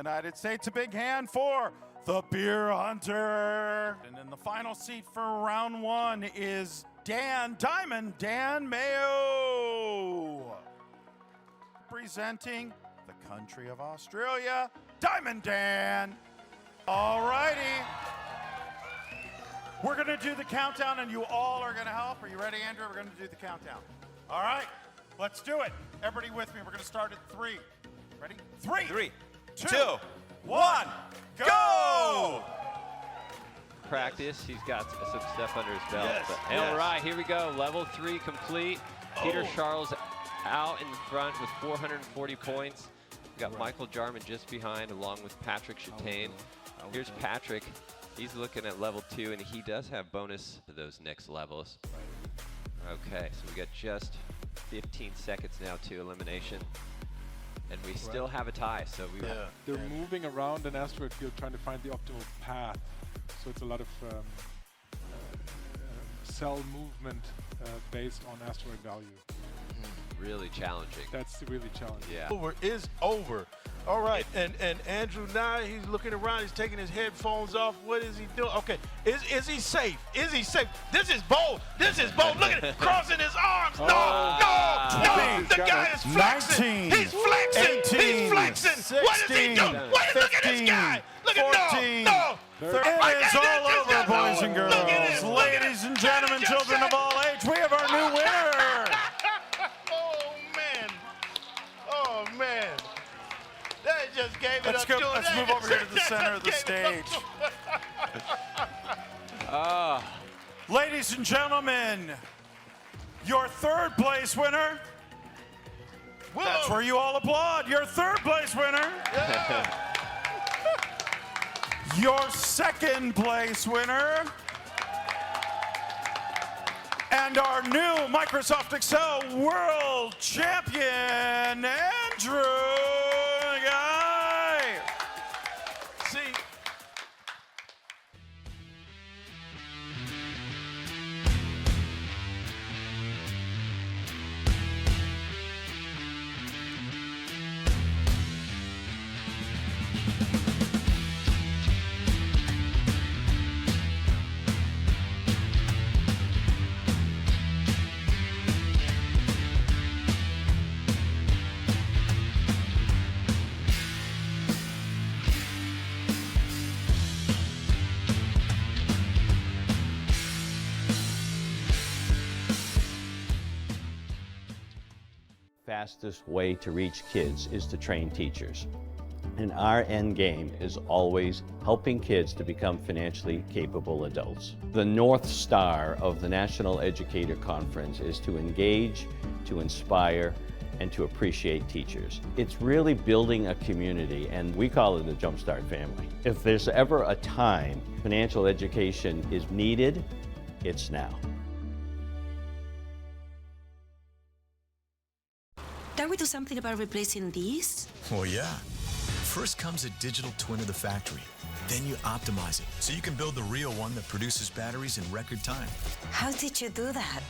United States. A big hand for the Beer Hunter. And in the final seat for round one is Dan Mayo. Representing the country of Australia, Diamond Dan. All righty. We're going to do the countdown, and you all are going to help. Are you ready, Andrew? We're going to do the countdown. All right, let's do it. Everybody with me. We're going to start at 3. Ready? 3, 2, 1, go! Practice. He's got some stuff under his belt. Yes, but, all right, here we go. Level 3 complete. Peter Charles out in front with 440 points. We got Michael Jarman just behind, along with Patrick Chatane. Here's Patrick. He's looking at level 2, and he does have bonus to those next levels. Okay, so we got just 15 seconds now to elimination. And we still have a tie, so we They're moving around an asteroid field trying to find the optimal path. So it's a lot of cell movement based on asteroid value. really challenging. That's really challenging. Yeah. Over is over. All right, and Andrew now he's looking around. He's taking his headphones off. What is he doing? Okay, is he safe? Is he safe? This is bold. This is bold. Look at it, crossing his arms. No. The guy is flexing. 19, He's flexing. 18, He's flexing. 16, What is he doing? Look at this guy. Look at 14, no. It is all over, boys and girls. Ladies and gentlemen, children of all age, we have our new winner. Oh man. That just gave it Let's up go. to him. Let's move over here to the center of the stage. Ladies and gentlemen, your third place winner. That's where you all applaud. Your third place winner. Your second place winner. And our new Microsoft Excel World Champion, Andrew Guy. See, Fastest way to reach kids is to train teachers. And our end game is always helping kids to become financially capable adults. The North Star of the National Educator Conference is to engage, to inspire, and to appreciate teachers. It's really building a community, and we call it the Jumpstart family. If there's ever a time financial education is needed, it's now. Can we do something about replacing these? Well, yeah. First comes a digital twin of the factory. Then you optimize it so you can build the real one that produces batteries in record time. How did you do that?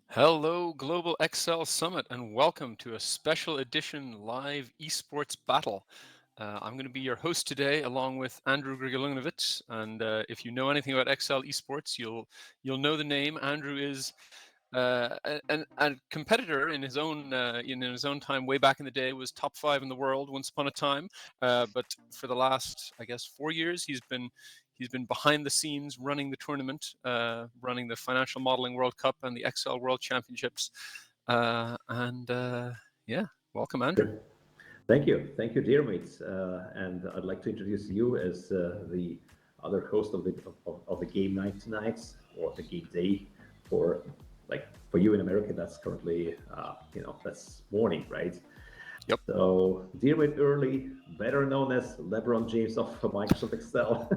Hello, Global Excel Summit, and welcome to a special edition live esports battle. I'm going to be your host today, along with Andrew Grigolyunovich. And if you know anything about Excel Esports, you'll know the name. Andrew is and a competitor in his own time way back in the day. Was top 5 in the world once upon a time, but for the last, I guess, 4 years, he's been behind the scenes running the tournament, running the Financial Modeling World Cup and the Excel World Championships, yeah, welcome, Andrew. Thank you, Diarmuid, and I'd like to introduce you as the other host of the game night tonight, or the game day for you in America. That's currently that's morning, right? Yep. So Diarmuid Early, better known as LeBron James of Microsoft Excel,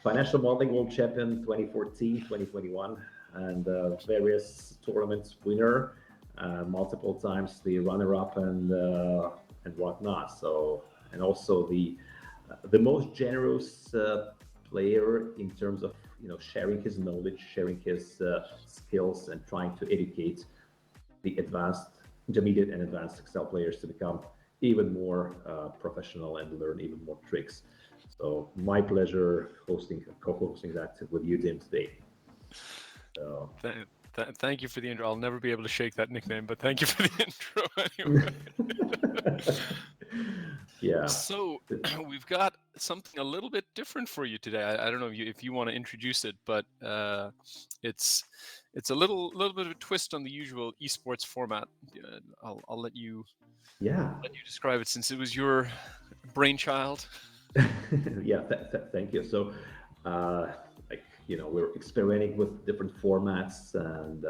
Financial Modeling World Champion 2014, 2021, and various tournaments winner. Multiple times the runner-up and whatnot. So, and also the most generous player in terms of sharing his knowledge, sharing his skills, and trying to educate the advanced, intermediate, and advanced Excel players to become even more professional and learn even more tricks. So, my pleasure co-hosting that with you, Tim, today. So. Thank you for the intro. I'll never be able to shake that nickname, but thank you for the intro anyway. Yeah. So we've got something a little bit different for you today. I don't know if you want to introduce it, but it's a little bit of a twist on the usual esports format. I'll let you describe it, since it was your brainchild. Yeah, thank you. So, we're experimenting with different formats, and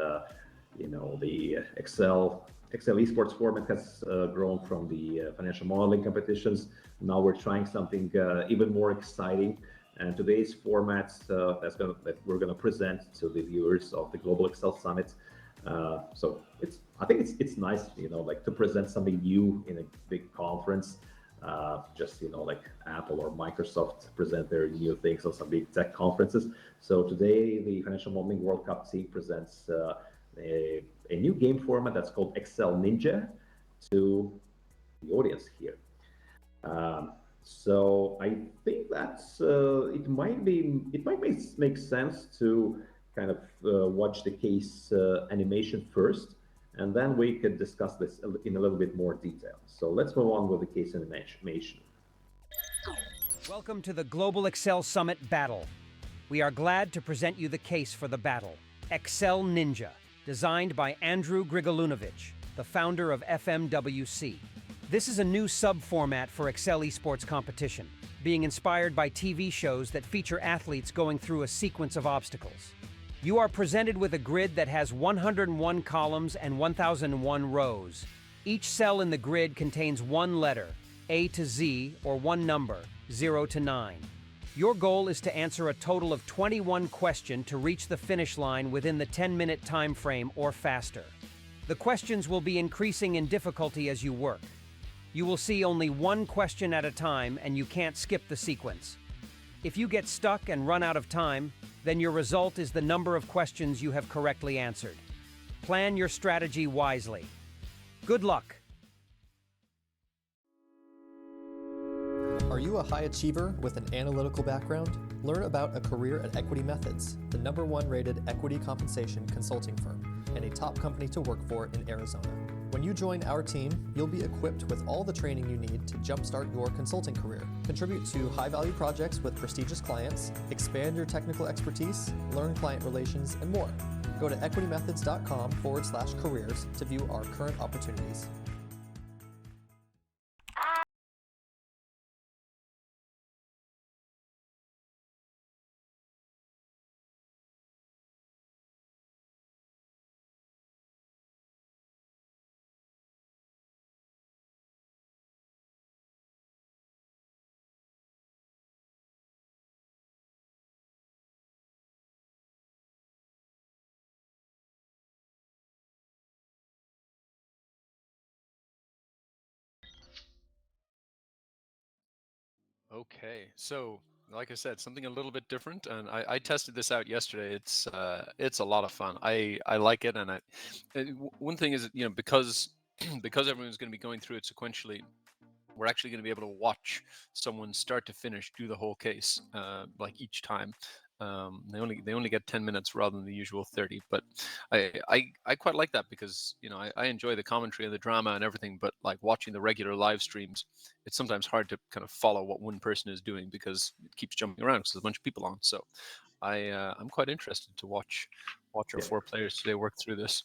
the Excel Esports format has grown from the financial modeling competitions. Now we're trying something even more exciting, and today's format that we're gonna present to the viewers of the Global Excel Summit. So I think it's nice, to present something new in a big conference. Just like Apple or Microsoft present their new things on some big tech conferences. So today the Financial Modeling World Cup team presents a new game format that's called Excel Ninja to the audience here. So I think that's it might make sense to kind of watch the case animation first, and then we could discuss this in a little bit more detail. So let's move on with the case animation. Welcome to the Global Excel Summit Battle. We are glad to present you the case for the battle, Excel Ninja, designed by Andrew Grigolyunovich, the founder of FMWC. This is a new sub-format for Excel Esports competition, being inspired by TV shows that feature athletes going through a sequence of obstacles. You are presented with a grid that has 101 columns and 1001 rows. Each cell in the grid contains one letter, A to Z, or one number, 0 to 9. Your goal is to answer a total of 21 questions to reach the finish line within the 10-minute time frame or faster. The questions will be increasing in difficulty as you work. You will see only one question at a time, and you can't skip the sequence. If you get stuck and run out of time, then your result is the number of questions you have correctly answered. Plan your strategy wisely. Good luck. Are you a high achiever with an analytical background? Learn about a career at Equity Methods, the #1 rated equity compensation consulting firm and a top company to work for in Arizona. When you join our team, you'll be equipped with all the training you need to jumpstart your consulting career, contribute to high-value projects with prestigious clients, expand your technical expertise, learn client relations, and more. Go to equitymethods.com/careers to view our current opportunities. Okay, so like I said, something a little bit different, and I tested this out yesterday. It's a lot of fun. I like it, and one thing is, because because everyone's going to be going through it sequentially, we're actually going to be able to watch someone start to finish do the whole case, like each time. They only get 10 minutes rather than the usual 30. But I quite like that because I enjoy the commentary and the drama and everything. But like watching the regular live streams, it's sometimes hard to kind of follow what one person is doing because it keeps jumping around because there's a bunch of people on. So I'm quite interested to watch our 4 players today work through this.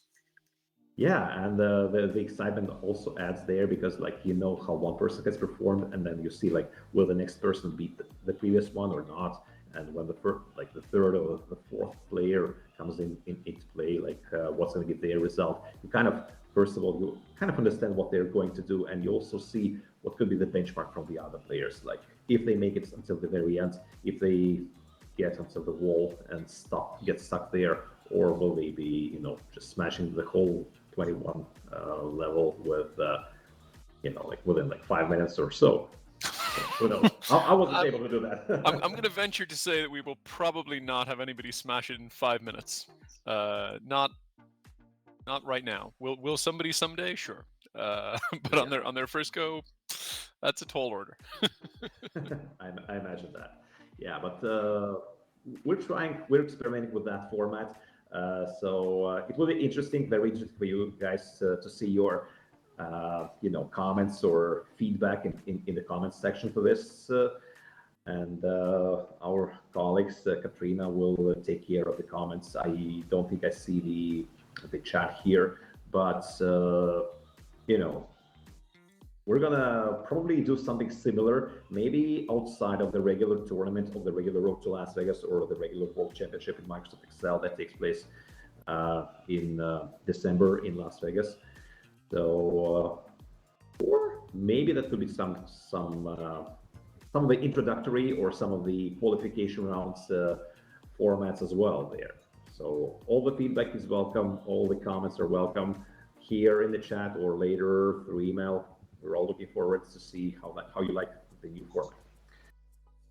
Yeah, and the excitement also adds there because how one person has performed, and then you see will the next person beat the previous one or not, and when the third or the fourth player comes into play, what's going to get their result. You kind of first of all you kind of understand what they're going to do, and you also see what could be the benchmark from the other players. Like if they make it until the very end, if they get until the wall and get stuck there, or will they be just smashing the whole 21 level with within 5 minutes or so. Who knows? I wasn't able to do that. I'm going to venture to say that we will probably not have anybody smash it in 5 minutes. Not right now. Will somebody someday? Sure. But on their first go, that's a tall order. I imagine that. Yeah, but we're experimenting with that format. So it will be very interesting for you guys to see your comments or feedback in the comments section for this. And our colleagues, Katrina, will take care of the comments. I don't think I see the chat here, but we're gonna probably do something similar, maybe outside of the regular tournament of the regular Road to Las Vegas or the regular World Championship in Microsoft Excel that takes place in December in Las Vegas. So, or maybe that could be some of the introductory or some of the qualification rounds formats as well there. So all the feedback is welcome. All the comments are welcome here in the chat or later through email. We're all looking forward to see how you like the new format.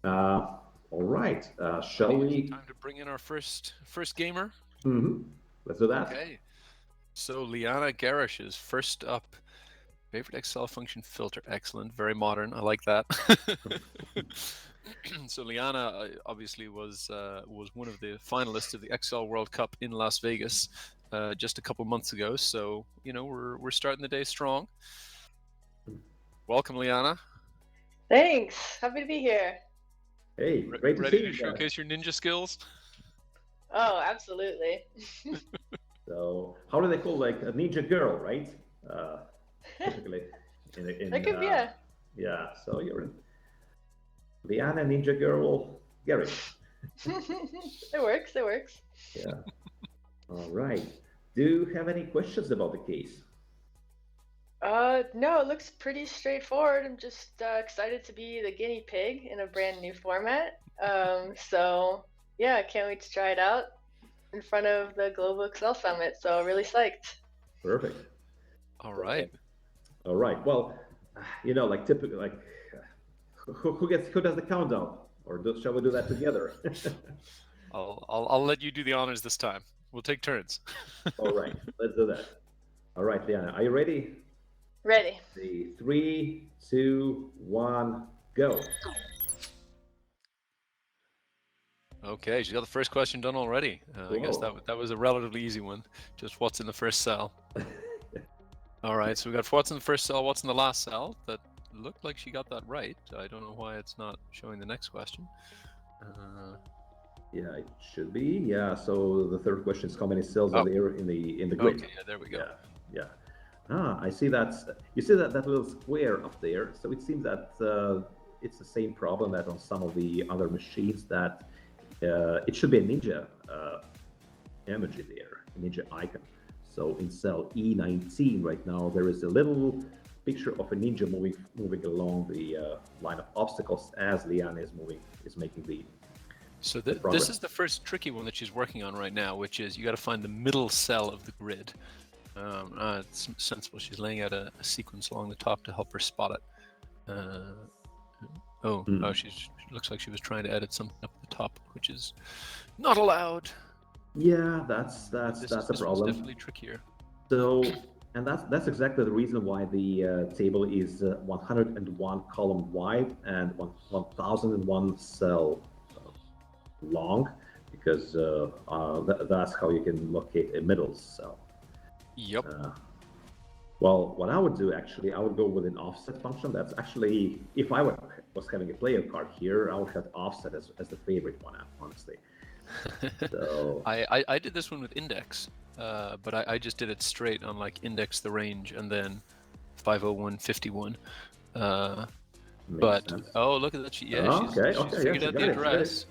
All right, shall we? Time to bring in our first gamer. Mm-hmm. Let's do that. Okay. So Lyanna Gerrish is first up. Favorite Excel function filter, excellent, very modern. I like that. So Lyanna obviously was one of the finalists of the Excel World Cup in Las Vegas just a couple months ago. So we're starting the day strong. Welcome, Lyanna. Thanks. Happy to be here. Hey, great to see ready you to showcase your ninja skills? Oh, absolutely. So, how do they call a ninja girl, right? Typically, that could be yeah. So you're Lyanna Ninja Girl Gerrish. It works. It works. Yeah. All right. Do you have any questions about the case? No, it looks pretty straightforward. I'm just excited to be the guinea pig in a brand new format. So yeah, can't wait to try it out in front of the Global Excel Summit. So really psyched. Perfect. All right. All right. Well, typically, who does the countdown, or shall we do that together? I'll let you do the honors this time. We'll take turns. All right. Let's do that. All right, Lianna, are you ready? Ready. 3, 2, 1, go. Okay, she got the first question done already. I guess that was a relatively easy one. Just what's in the first cell. All right, so we got what's in the first cell, what's in the last cell. That looked like she got that right. I don't know why it's not showing the next question. Yeah, it should be. Yeah, so the third question is how many cells are there in the grid? Okay, yeah, there we go. Yeah. I see that. You see that little square up there. So it seems that it's the same problem that on some of the other machines that it should be a ninja emoji there, a ninja icon. So in cell E19 right now, there is a little picture of a ninja moving along the line of obstacles as Lianna is making the. So this is the first tricky one that she's working on right now, which is you got to find the middle cell of the grid. It's sensible. She's laying out a sequence along the top to help her spot it. She looks like she was trying to edit something up at the top, which is not allowed. Yeah, that's a problem. Definitely trickier. So, and that's exactly the reason why the table is 101 column wide and 1001 cell long, because that's how you can locate a middle cell. Yep. Well, what I would do actually, I would go with an offset function. That's actually, if I was having a player card here, I would have offset as the favorite one, honestly. So I did this one with index, but I just did it straight on like index the range and then 50151. But sense. oh, look at that! She's figured out the address.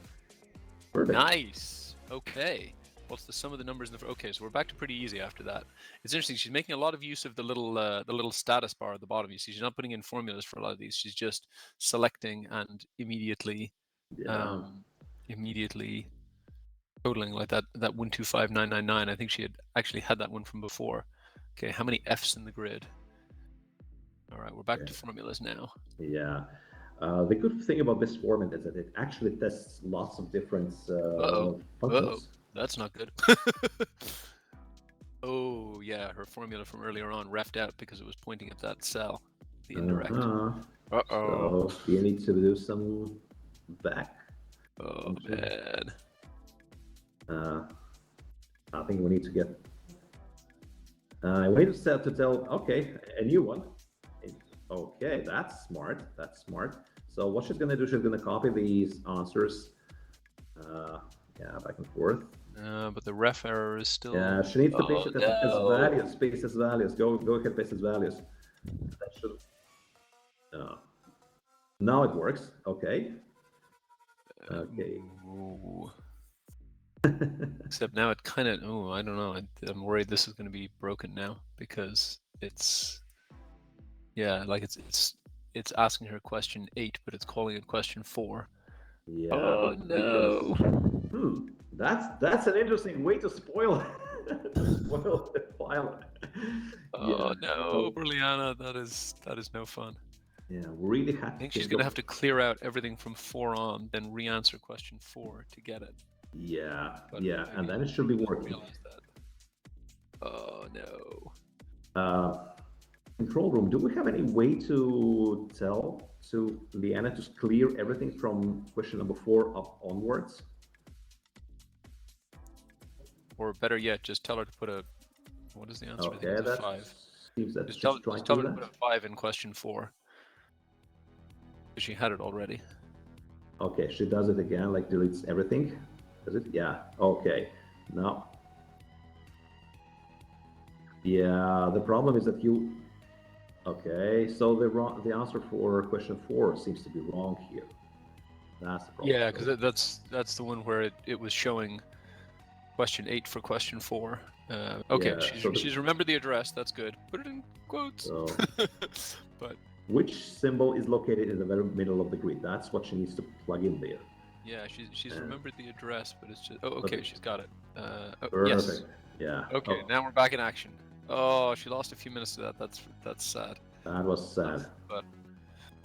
Nice. Okay. What's the sum of the numbers in the? Okay, so we're back to pretty easy after that. It's interesting. She's making a lot of use of the little status bar at the bottom. You see, she's not putting in formulas for a lot of these. She's just selecting and immediately totaling like that 125999. I think she had actually had that one from before. Okay, how many F's in the grid? All right, we're back to formulas now. Yeah. The good thing about this format is that it actually tests lots of different functions. That's not good. Oh, yeah, her formula from earlier on refed out because it was pointing at that cell, the indirect. So you need to do some back. Oh, man. I think we need to get... we need to tell, okay, a new one. Okay, that's smart. That's smart. So what she's going to do, she's going to copy these answers. Back and forth. But the ref error is still... Yeah, she needs to paste it as values. Paste as values. Go ahead, paste as values. That should... now it works. Okay. Okay. Except now it kind of... Oh, I don't know. I'm worried this is going to be broken now because it's... Yeah, like it's asking her question 8, but it's calling it question 4. Yeah. Oh no. That's an interesting way to spoil the file. Oh no, Lyanna, that is no fun. Yeah, we really have. I think she's gonna have to clear out everything from 4 on, then re-answer question 4 to get it. Yeah, and then it should be working. Oh no. Control room, do we have any way to tell to Lianna to clear everything from question number 4 up onwards? Or better yet, just tell her to put a... What is the answer? Okay, I think it's a 5. Just tell her to put a 5 in question 4. Because she had it already. Okay, she does it again, like deletes everything. Does it? Yeah, okay. Now... Yeah, the problem is that you... Okay, so the answer for question 4 seems to be wrong here. That's the problem. Yeah, because that's the one where it was showing question 8 for question 4. Okay, yeah, she's remembered the address. That's good. Put it in quotes. So, but which symbol is located in the very middle of the grid? That's what she needs to plug in there. Yeah, she's remembered the address, but it's just... Oh, okay, she's got it. Perfect. Yes. Yeah. Okay, now we're back in action. Oh, she lost a few minutes to that. That's sad. That was sad. But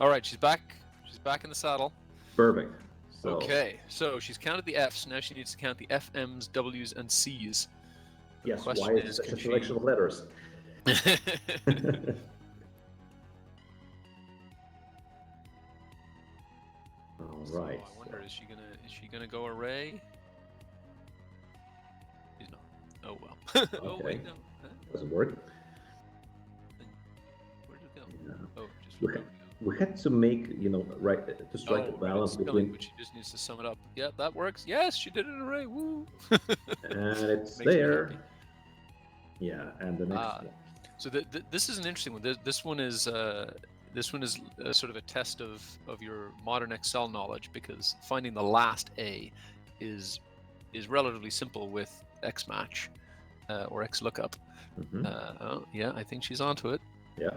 all right, she's back. She's back in the saddle. Perfect. So, okay, so she's counted the F's. Now she needs to count the F, M's, W's, and C's. Yes. Why is such a selection of letters? All right. So I wonder, is she gonna go array? She's not. Oh well. Oh Okay. wait, no. Doesn't work. Where did it go? Yeah. Oh, just We had to make, to strike a balance between. But she just needs to sum it up. Yeah, that works. Yes, she did it in an array. Woo! And it's there. Yeah, and the next one. So this is an interesting one. This one is sort of a test of your modern Excel knowledge, because finding the last A is relatively simple with Xmatch or XLOOKUP. Yeah, I think she's onto it. Yeah,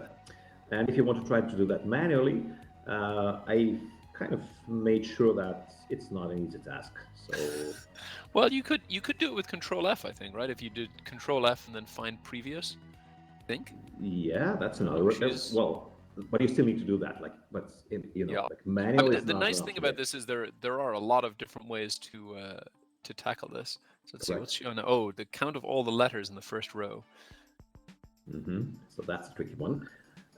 and if you want to try to do that manually, I kind of made sure that it's not an easy task. So, well, you could do it with Control F, I think, right? If you did Control F and then find previous, I think. Yeah, that's another way. Well, but you still need to do that, like manually. The nice thing about this is there are a lot of different ways to tackle this. So let's see what's showing. Oh, the count of all the letters in the first row. So that's a tricky one,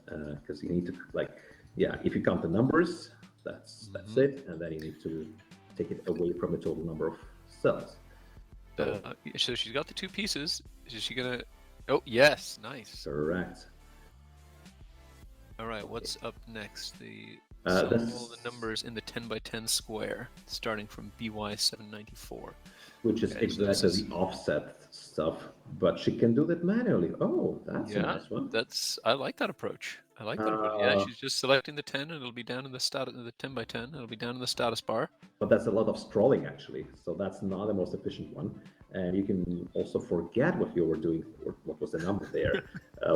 because you need to if you count the numbers, that's it, and then you need to take it away from the total number of cells. So she's got the 2 pieces. Is she gonna? Oh yes, nice. Correct. All right, what's up next? The that's- all the numbers in the 10 by 10 square, starting from BY 794. Which is Okay, so this exactly is- the offset stuff, but she can do that manually. Oh, that's a nice one. I like that approach. I like that approach. Yeah, she's just selecting the 10, and it'll be down in the the 10 by 10. It'll be down in the status bar. But that's a lot of scrolling actually, so that's not the most efficient one. And you can also forget what you were doing, or what was the number there,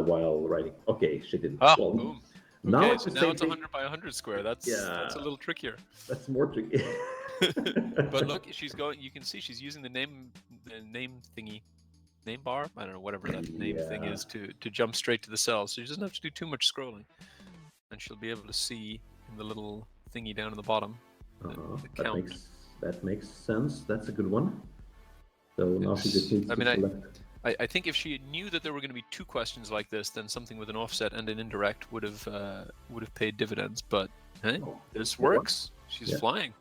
while writing. Okay, she didn't. Ah, Well, boom. Now Okay, it's so the now same it's thing. 100 by 100 square. That's a little trickier. That's more tricky. But look, she's going. You can see she's using the name thingy, name bar. I don't know, whatever that name thing is, to jump straight to the cells. So she doesn't have to do too much scrolling, and she'll be able to see in the little thingy down in the bottom the count. That makes sense. That's a good one. So now she just needs to select. I think if she knew that there were going to be 2 questions like this, then something with an offset and an indirect would have paid dividends. But hey, this works. She's flying.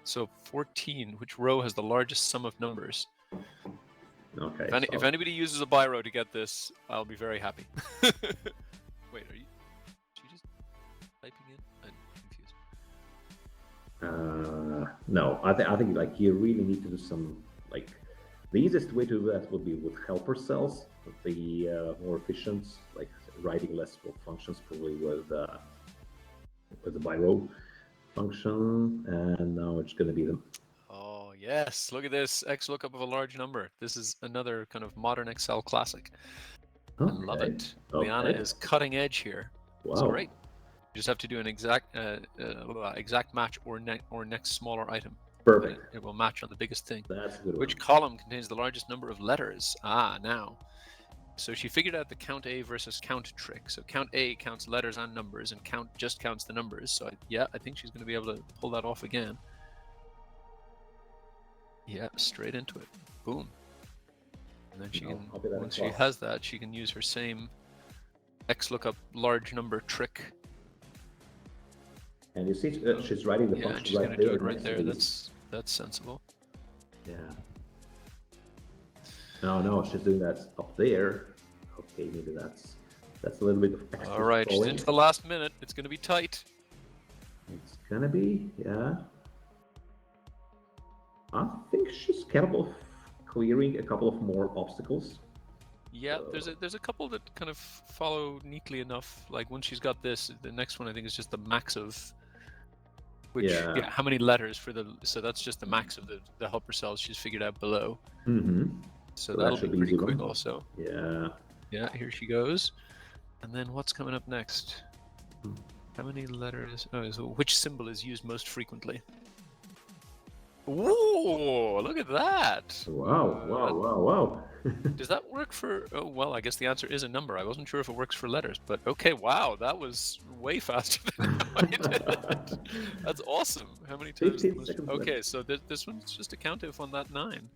So 14. Which row has the largest sum of numbers? Okay. If anybody uses a biro to get this, I'll be very happy. Wait, are you? She just typing in? I'm confused. No, I think like you really need to do some like. The easiest way to do that would be with helper cells. The more efficient, like writing less functions, probably with the biro function. And now it's going to be the. Oh yes, look at this X lookup of a large number. This is another kind of modern Excel classic. I love it. Lianna is cutting edge here. Wow. It's great. You just have to do an exact match or next smaller item. Perfect. It will match on the biggest thing. That's a good one. Which column contains the largest number of letters? Now. So she figured out the count A versus count trick. So count A counts letters and numbers, and count just counts the numbers. So I think she's going to be able to pull that off again. Yeah, straight into it. Boom. And then she can, once she has that, she can use her same XLOOKUP large number trick. And you see, she's writing the and function she's right gonna there. do it right next to there. these. That's sensible. Yeah. No, she's doing that up there. Okay, maybe that's a little bit of extra. All right, she's scrolling. into the last minute. It's going to be tight. It's gonna be, yeah. I think she's capable of clearing a couple of more obstacles. Yeah, there's a couple that kind of follow neatly enough. Like when she's got this, the next one I think is just the max of. Which, how many letters for the? So that's just the max of the helper cells she's figured out below. Mm-hmm. So that'll be pretty quick also. Yeah. Yeah, here she goes. And then what's coming up next? How many letters? Oh, so which symbol is used most frequently? Whoa! Look at that! Wow! Does that work for? Oh well, I guess the answer is a number. I wasn't sure if it works for letters, but okay. Wow, that was way faster than I did it. That's awesome. How many times? 15 seconds Okay, left. so this one's just a count if on that 9.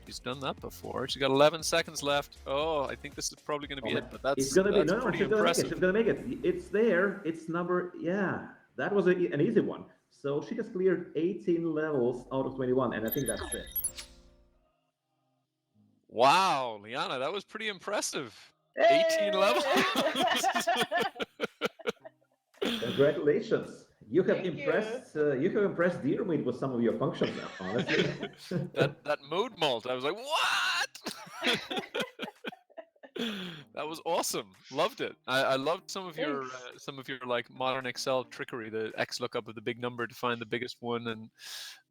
She's done that before. She's got 11 seconds left. Oh, I think this is probably going to be it, but that's It's gonna be that's pretty impressive. She's gonna make it. It's there. It's number. Yeah, that was an easy one. So she just cleared 18 levels out of 21, and I think that's it. Wow, Lianna, that was pretty impressive. 18 levels. Congratulations! You have impressed. You have impressed Diarmuid with some of your functions. Honestly, that mode mult. I was like, what? That was awesome. Loved it. I loved some of your like modern Excel trickery. The X lookup of the big number to find the biggest one,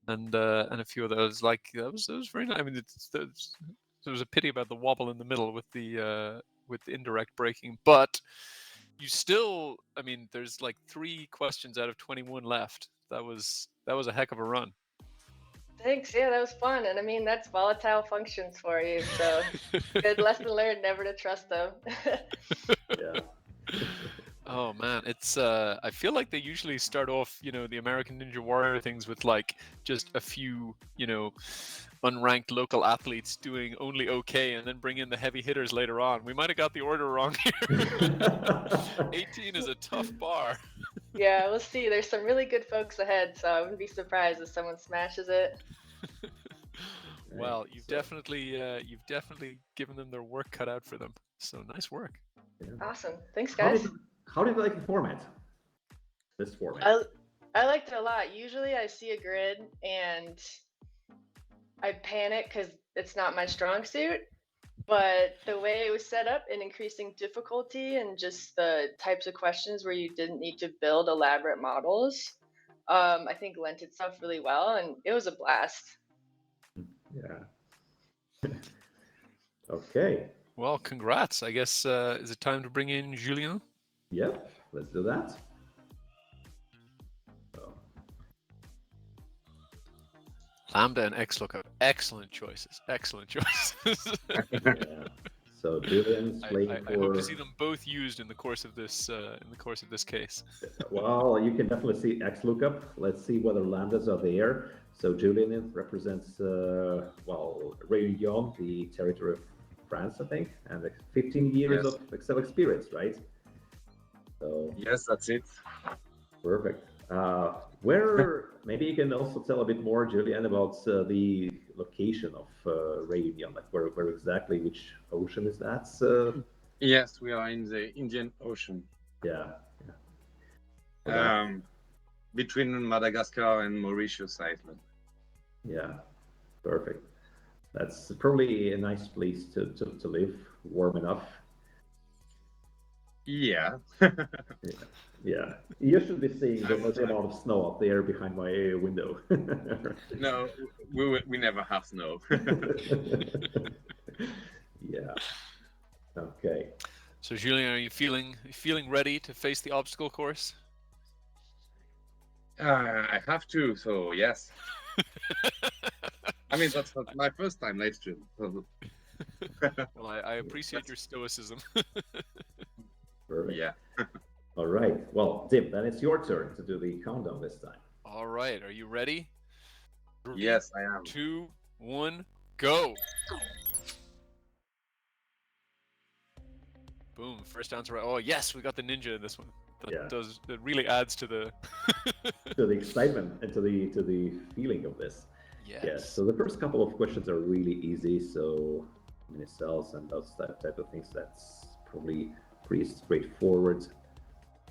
and a few of those. Like that was very nice. I mean, there was a pity about the wobble in the middle with the indirect braking, but you still. I mean, there's like 3 questions out of 21 left. That was a heck of a run. Thanks. Yeah, that was fun. And I mean, that's volatile functions for you. So good lesson learned, never to trust them. Yeah. Oh man, it's I feel like they usually start off, the American Ninja Warrior things with like just a few, unranked local athletes doing only okay, and then bring in the heavy hitters later on. We might have got the order wrong here. 18 is a tough bar. Yeah, we'll see. There's some really good folks ahead, so I wouldn't be surprised if someone smashes it. Well, you've So, definitely given them their work cut out for them. So nice work. yeah. Awesome. Thanks, How guys. did you like the format? This format. I liked it a lot. Usually I see a grid and I panic because it's not my strong suit. But the way it was set up and increasing difficulty and just the types of questions where you didn't need to build elaborate models, I think lent itself really well, and it was a blast. Yeah. Okay. Well, congrats. I guess is it time to bring in Julien? Yep. Let's do that. So, Lambda and XLOOKUP. Excellent choices. Excellent choices. yeah. So Julian's playing I hope to see them both used in the course of this case. Well, you can definitely see XLOOKUP. Let's see whether lambdas are there. So Julian represents Réunion, the territory of France, I think, and 15 years of Excel experience, right? So yes, that's it. Perfect. Where maybe you can also tell a bit more, Julian, about the location of Réunion, like where exactly, which ocean is that? Yes, we are in the Indian Ocean. Yeah. Between Madagascar and Mauritius Island. Yeah, perfect. That's probably a nice place to live, warm enough. Yeah. Yeah. You should be seeing the amount of snow up there behind my window. No, we never have snow. Yeah. Okay. So Julien, are you feeling ready to face the obstacle course? I have to, so yes. I mean, that's not my first time live stream. Well, I appreciate your stoicism. Perfect. Yeah. All right. Well, Dim, then it's your turn to do the countdown this time. All right. Are you ready? Yes, I am. 2, 1, go. Boom. First answer right. Oh, yes, we got the ninja in this one. That really adds to the to the excitement and to the feeling of this. Yes. So the first couple of questions are really easy. So mini cells and those type of things, that's probably pretty straightforward.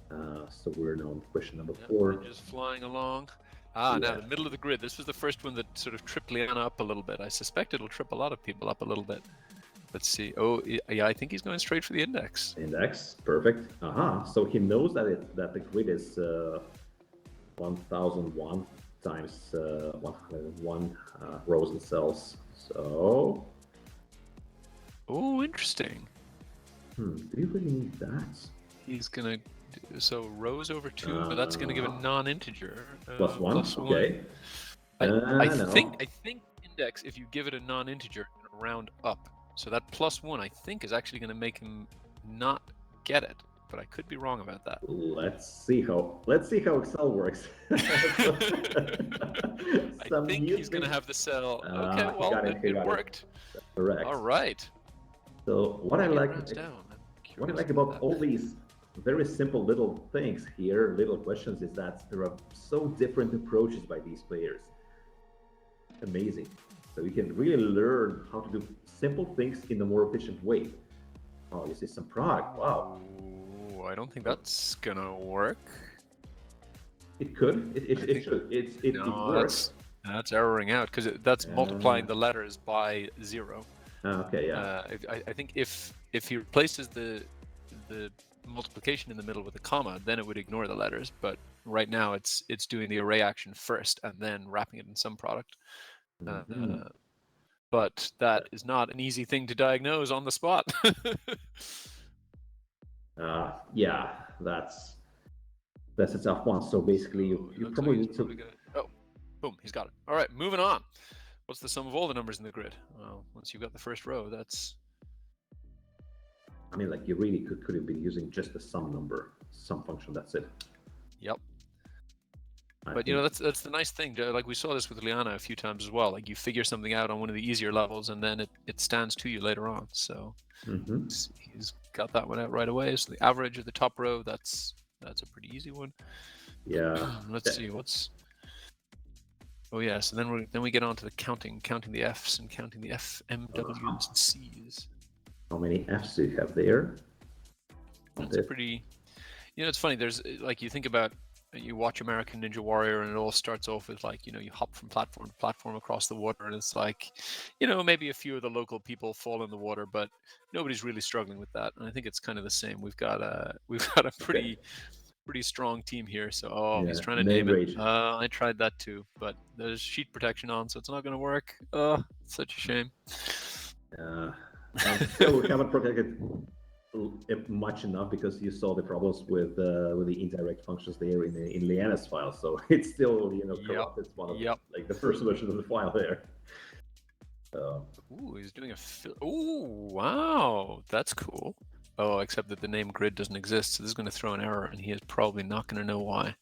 So we're now on question number 4. Just flying along. Now the middle of the grid. This was the first one that sort of tripped Lianna up a little bit. I suspect it'll trip a lot of people up a little bit. Let's see. Oh, yeah, I think he's going straight for the index. Index, perfect. So he knows that the grid is 1001 times 101 rows and cells. So. Oh, interesting. Do you really need that? He's gonna. So rows over 2, but that's gonna give a non-integer. +1. Okay. I think index. If you give it a non-integer, it'll round up. So that +1, I think, is actually going to make him not get it, but I could be wrong about that. Let's see how Excel works. I think he's going to have the cell. Okay, well, it worked. Correct. All right. So what I like about all these very simple little things here, little questions, is that there are so different approaches by these players. Amazing. So you can really learn how to do simple things in a more efficient way. Oh, you see some product. Wow. Ooh, I don't think that's gonna work. It could. It should. It works. That's erroring out because that's multiplying the letters by 0. Okay. Yeah. I think if he replaces the multiplication in the middle with a comma, then it would ignore the letters. But right now, it's doing the array action first and then wrapping it in some product. But that is not an easy thing to diagnose on the spot. Yeah, that's a tough one. So basically, you probably need to. Oh, boom! He's got it. All right, moving on. What's the sum of all the numbers in the grid? Well, once you've got the first row, that's. I mean, like you really could have been using just the sum number, sum function. That's it. Yep. But you know, that's the nice thing. Like we saw this with Lianna a few times as well. Like you figure something out on one of the easier levels, and then it stands to you later on. So he's got that one out right away. So the average of the top row, that's a pretty easy one. Yeah. Let's see what's. Oh yeah, so then we get on to the counting the Fs and counting the F, M, Ws, and Cs. How many Fs do you have there? That's pretty. You know, it's funny. There's like you think about you watch American Ninja Warrior, and it all starts off with like you hop from platform to platform across the water, and it's like maybe a few of the local people fall in the water, but nobody's really struggling with that. And I think it's kind of the same. We've got a pretty strong team here. So he's trying to name it. I tried that too, but there's sheet protection on, so it's not going to work. Such a shame. Still, we haven't protected much enough because you saw the problems with the indirect functions there in Lyanna's file. So it's still corrupt. It's one of like the first version of the file there. Ooh, he's doing a. Ooh, wow, that's cool. Oh, except that the name grid doesn't exist, so this is going to throw an error, and he is probably not going to know why.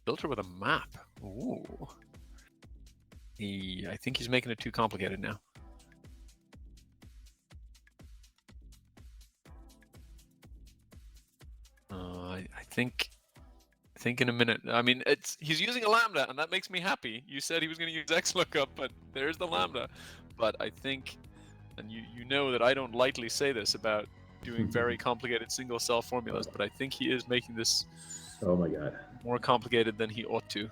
Filter with a map. Ooh. I think he's making it too complicated now. I think in a minute. I mean, he's using a lambda, and that makes me happy. You said he was going to use XLOOKUP, but there's the lambda. But I think, and you know that I don't lightly say this about doing very complicated single cell formulas, but I think he is making this more complicated than he ought to.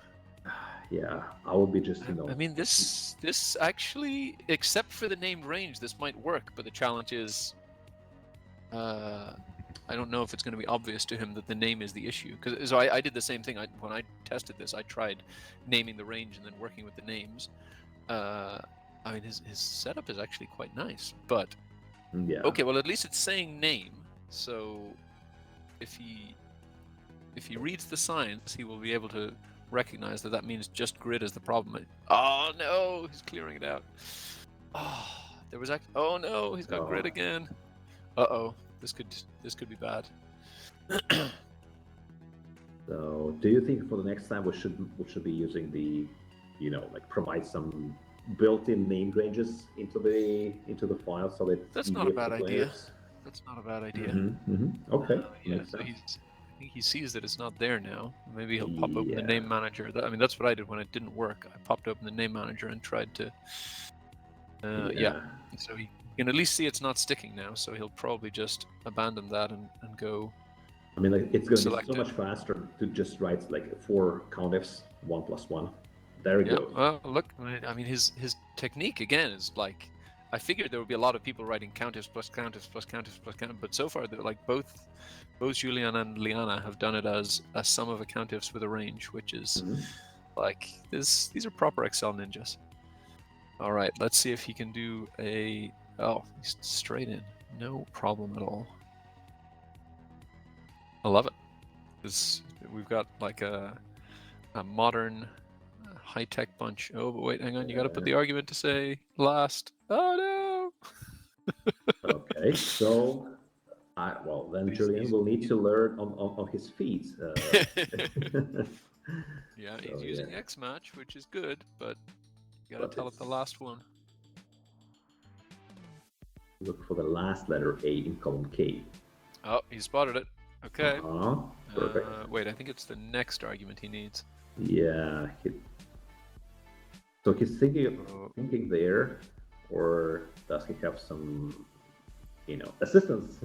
Yeah, I would be just I mean, this actually, except for the named range, this might work. But the challenge is, I don't know if it's going to be obvious to him that the name is the issue. So I did the same thing. When I tested this, I tried naming the range and then working with the names. I mean, his setup is actually quite nice, but okay. Well, at least it's saying name. So if he reads the signs, he will be able to recognize that means just grid is the problem. Oh no, he's clearing it out. Oh, there was oh no, he's got grid again. Uh-oh, this could be bad. So, do you think for the next time we should be using the, like provide some built-in named ranges into the file so that that's not a bad idea. That's not a bad idea. Okay. Yeah, so I think he sees that it's not there now. Maybe he'll pop open the name manager. I mean, that's what I did when it didn't work. I popped open the name manager and tried to. So he can at least see it's not sticking now. So he'll probably just abandon that and go. I mean, like it's going to be so much faster to just write like 4 COUNTIFs 1 + 1. There we go. Well, look. I mean, his technique again is like. I figured there would be a lot of people writing COUNTIFs plus COUNTIFs plus COUNTIFs plus COUNTIFs, but so far, like both Julian and Lianna have done it as a sum of COUNTIFs with a range, which is like these are proper Excel ninjas. All right, let's see if he can do a. Oh, he's straight in, no problem at all. I love it. We've got like a modern. High-tech bunch. Oh, but wait, hang on. You got to put the argument to say last. Oh no. Okay, so then Julian will need to learn on his feet. Yeah, he's using X match, which is good, but you got to tell it the last one. Look for the last letter A in column K. Oh, he spotted it. Okay. Perfect. Wait, I think it's the next argument he needs. Yeah. So he's thinking there, or does he have some, assistance?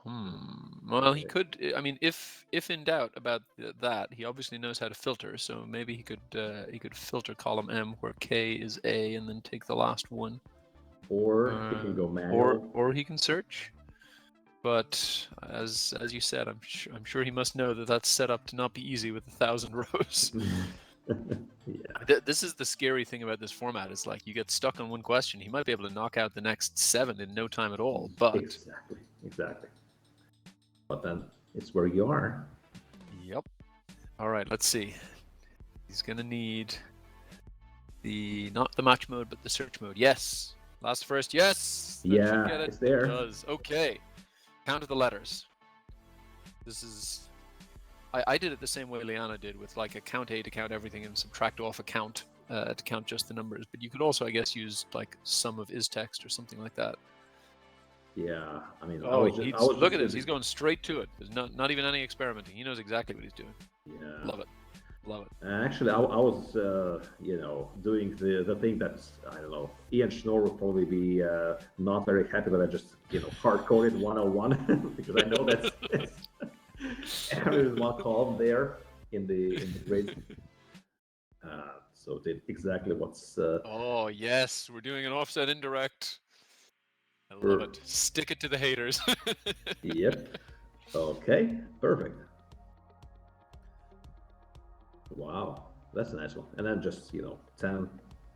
Well, he could. I mean, if in doubt about that, he obviously knows how to filter. So maybe he could filter column M where K is A, and then take the last one. Or he can go manual. Or he can search. But as you said, I'm sure he must know that that's set up to not be easy with 1,000 rows. This is the scary thing about this format. It's like you get stuck on one question. He might be able to knock out the next 7 in no time at all. But exactly. But then it's where you are. Yep. All right. Let's see. He's gonna need not the match mode, but the search mode. Yes. Last first. Yes. Yeah. It's there. It does. Okay. Count the letters. This is. I did it the same way Lianna did, with like a count A to count everything and subtract off a count to count just the numbers. But you could also, I guess, use like sum of is text or something like that. Yeah, I mean, Oh, look at just this. He's going straight to it. There's not even any experimenting. He knows exactly what he's doing. Yeah. Love it. Love it. And actually, I was, doing the thing that, I don't know, Ian Schnorr would probably be not very happy that I just, hard-coded 101 because I know that's there is one column there in the grade. So did exactly what's. Oh yes, we're doing an offset indirect. I love it. Stick it to the haters. Yep. Okay. Perfect. Wow, that's a nice one. And then just 10.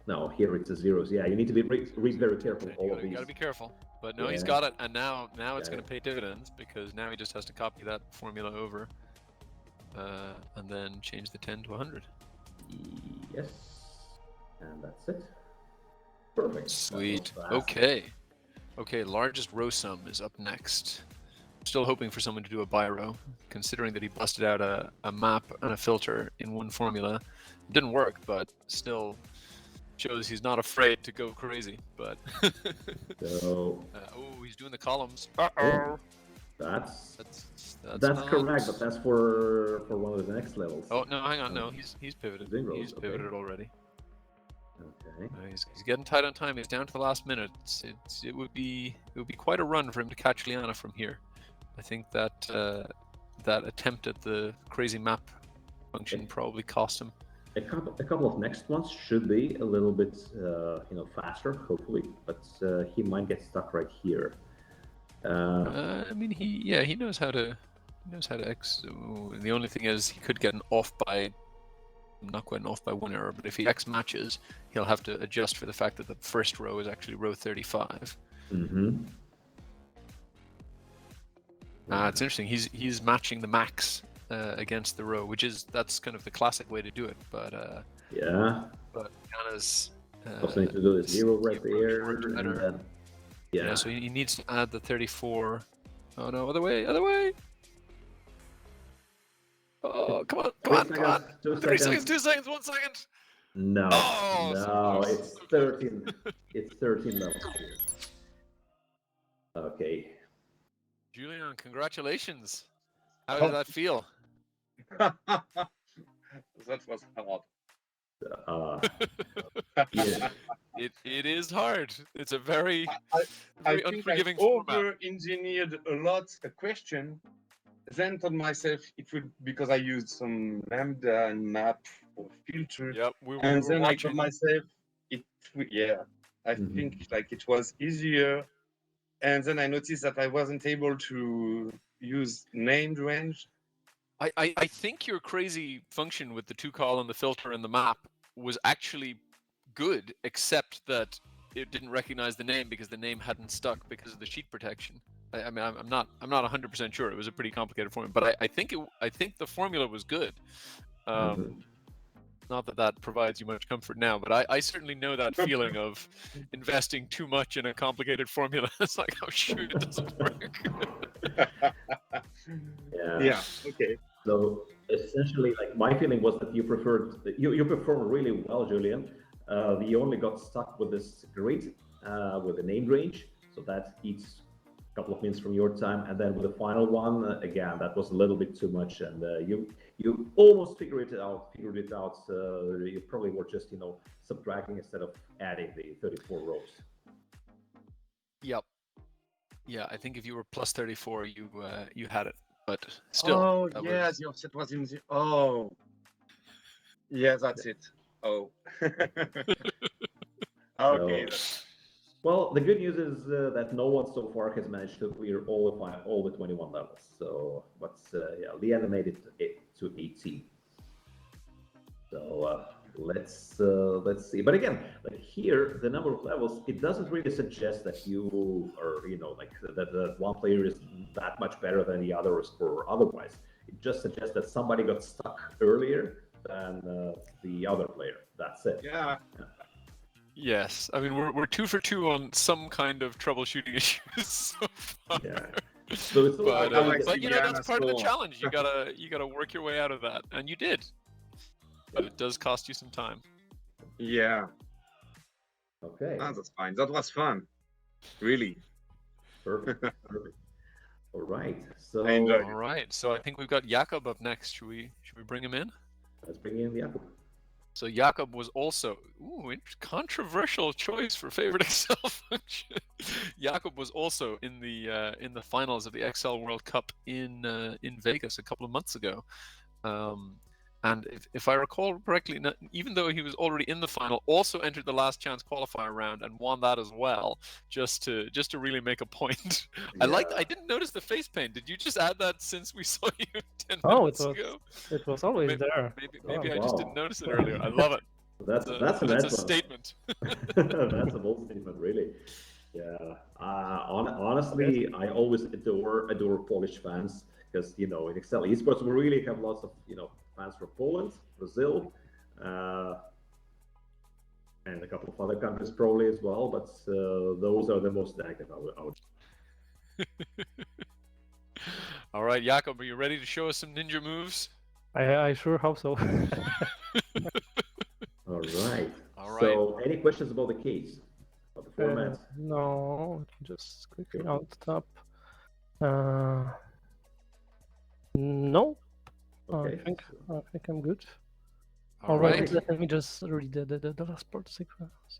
No, here it's a zeros. Yeah, you need to read very careful all of these. You gotta be careful. But no, he's got it, and now it's going to pay dividends because now he just has to copy that formula over, and then change the 10 to 100. Yes, and that's it. Perfect. Sweet. Okay, largest row sum is up next. Still hoping for someone to do a biro, considering that he busted out a map and a filter in one formula. It didn't work, but still shows he's not afraid to go crazy. But so, he's doing the columns. That's not... correct, but that's for one of the next levels. Oh no, hang on, no, he's pivoted. He's pivoted already. Okay. He's getting tight on time. He's down to the last minute. It would be quite a run for him to catch Lianna from here. I think that that attempt at the crazy map function probably cost him. A couple of next ones should be a little bit faster, hopefully, but he might get stuck right here. I mean, he knows how to the only thing is he could get an off by, not quite an off by one error, but if he X matches, he'll have to adjust for the fact that the first row is actually row 35. Mm-hmm. It's interesting. He's matching the max against the row, that's kind of the classic way to do it. But yeah. But Lianna's also need to do the 0 right there, and then, yeah. So he needs to add the 34. Oh no! Other way! Oh, come on! 3 seconds, 2 seconds, 1 second. No, oh, no, it's 13. It's 13 levels here. Okay. Julian, congratulations. How did that feel? That was hard. Yeah. It is hard. It's a very unforgiving I format. over-engineered a lot a question, then told myself it would, because I used some lambda and map or filter. Yep, and then watching. I told myself I think like it was easier. And then I noticed that I wasn't able to use named range. I think your crazy function with the 2-call and the filter and the map was actually good, except that it didn't recognize the name because the name hadn't stuck because of the sheet protection. I mean, I'm not 100% sure. It was a pretty complicated formula, but I think the formula was good. Not that provides you much comfort now, but I certainly know that feeling of investing too much in a complicated formula. It's like, oh shoot, it doesn't work. Yeah. Okay. So essentially, like, my feeling was that you performed really well, Julian. You only got stuck with this grid with the named range, so that eats a couple of minutes from your time, and then with the final one, again, that was a little bit too much, and you almost figured it out. You probably were just subtracting instead of adding the 34 rows. Yep. Yeah, I think if you were plus 34, you had it, but still. Oh yeah, the offset was in the. Oh. Yeah, that's it. Oh. Okay. Well, the good news is that no one so far has managed to clear all the 21 levels. So, but Lianna made it to 18. So let's see. But again, like here, the number of levels, it doesn't really suggest that you are, that one player is that much better than the others or otherwise. It just suggests that somebody got stuck earlier than the other player. That's it. Yeah. Yes, I mean we're 2 for 2 on some kind of troubleshooting issues so far. Yeah. So it's but that's part of the challenge. You gotta work your way out of that, and you did. But it does cost you some time. Yeah. Okay. Oh, that's fine. That was fun. Really. Perfect. Perfect. All right. So All right. So I think we've got Yakob up next. Should we bring him in? let's bring in Jakob. So Yakob was also controversial choice for favorite Excel function. Yakob was also in the finals of the Excel World Cup in Vegas a couple of months ago. And if I recall correctly, even though he was already in the final, also entered the last chance qualifier round and won that as well, just to really make a point. Yeah. I didn't notice the face paint. Did you just add that since we saw you 10 Oh, minutes ago? it was always Maybe, there. maybe I wow. just didn't notice it earlier. I love it. That's That's a statement. That's a bold statement, really. Yeah. Honestly, I always adore Polish fans because in Excel Esports we really have lots of fans from Poland, Brazil, and a couple of other countries probably as well. But those are the most active. I would. All right, Yakob, are you ready to show us some ninja moves? I sure hope so. All right. All right. So, any questions about the case, about the format? No, just quickly out top. No, Okay. I think I'm good. All right. right. Let me just read the last part sequence.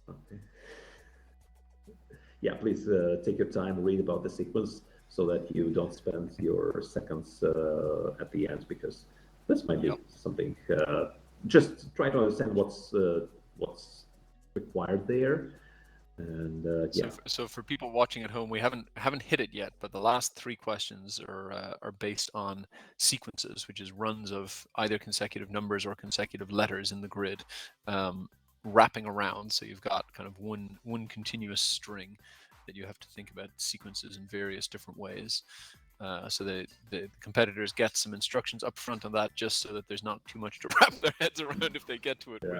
Okay. Yeah, please take your time, read about the sequence so that you don't spend your seconds at the end, because this might be something. Just try to understand what's required there, and yeah. So for people watching at home, we haven't hit it yet, but the last 3 questions are based on sequences, which is runs of either consecutive numbers or consecutive letters in the grid, wrapping around. So you've got kind of one continuous string that you have to think about sequences in various different ways. So the competitors get some instructions up front on that, just so that there's not too much to wrap their heads around if they get to it with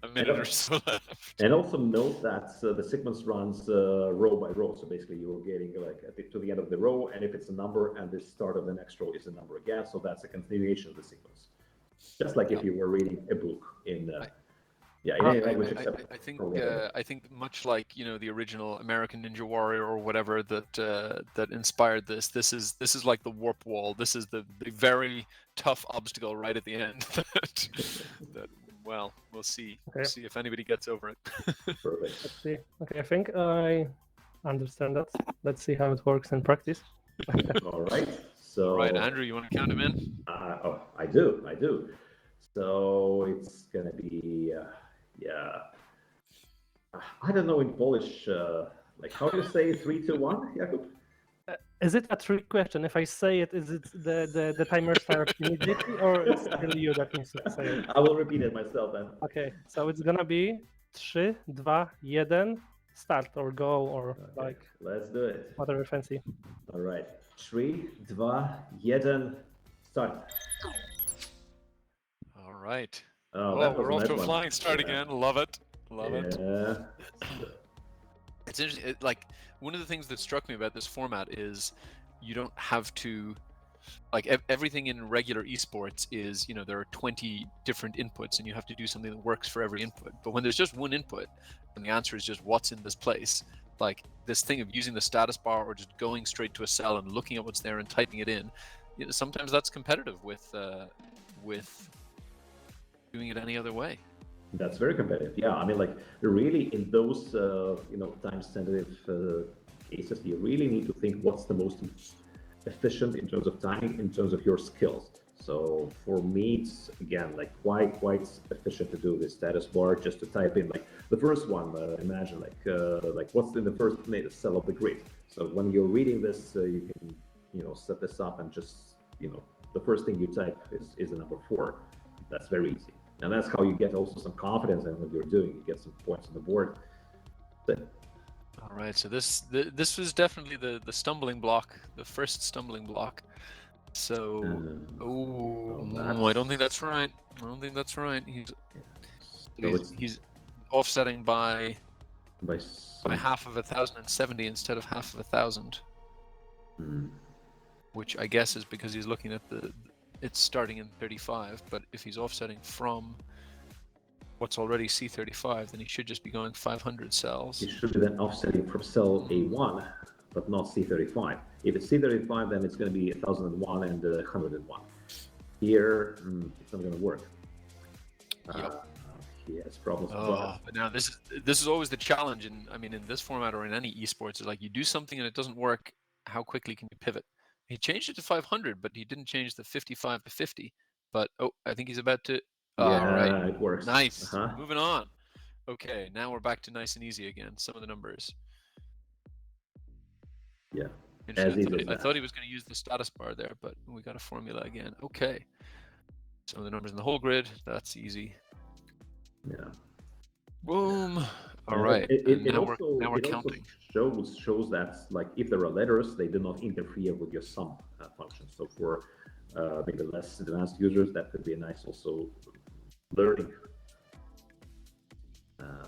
a minute or so left. And also note that the sequence runs row by row. So basically, you're getting to the end of the row, and if it's a number, and the start of the next row is a number again. So that's a continuation of the sequence, just like if you were reading a book in. Yeah, in any language except I think much like the original American Ninja Warrior or whatever that inspired this. This is like the warp wall. This is the very tough obstacle right at the end. Well, we'll see. Okay. We'll see if anybody gets over it. Perfect. Let's see. Okay, I think I understand that. Let's see how it works in practice. All right. So. All right, Andrew, you want to count him in? Oh, I do. So it's gonna be. Yeah, I don't know in Polish, like how do you say 3, 2, 1, Jakub? Is it a trick question? If I say it, is it the timer starts immediately, or it's still you that needs to say it? I will repeat it myself then. Okay, so it's gonna be 3, 2, 1, start or go or like. Let's do it. Whatever fancy. All right, 3, 2, 1, start. All right. Oh, we're off to a flying start again. Love it. Love it. It's interesting. Like, one of the things that struck me about this format is you don't have to, like, everything in regular esports is, there are 20 different inputs and you have to do something that works for every input. But when there's just one input and the answer is just what's in this place, like this thing of using the status bar or just going straight to a cell and looking at what's there and typing it in, sometimes that's competitive with doing it any other way. That's very competitive. Yeah, I mean, like really in those time-sensitive cases, you really need to think what's the most efficient in terms of time, in terms of your skills. So for me, it's again like quite efficient to do this status bar, just to type in like the first one. Imagine like what's in the first cell of the grid. So when you're reading this, you can set this up and just the first thing you type is the number 4. That's very easy. And that's how you get also some confidence in what you're doing. You get some points on the board. All right, so this was definitely the stumbling block, the first stumbling block. So, I don't think that's right. He's offsetting by half of 1,070 instead of half of 1,000. Which I guess is because he's looking at it's starting in 35, but if he's offsetting from what's already C35, then he should just be going 500 cells. It should be then offsetting from cell A1, but not C35. If it's C35, then it's going to be 1001 and 101. Here, it's not going to work. He has problems with that. But now this is always the challenge, and I mean in this format or in any esports, is like you do something and it doesn't work. How quickly can you pivot? He changed it to 500, but he didn't change the 55 to 50. But I think he's about to. Yeah, right. it works. Nice. Moving on. Okay, now we're back to nice and easy again. Some of the numbers. Yeah. I thought he was going to use the status bar there, but we got a formula again. Okay. Some of the numbers in the whole grid. That's easy. Yeah. Boom. All right. Now we're counting. Shows that like if there are letters, they do not interfere with your sum function. So for maybe less advanced users, that could be a nice also learning.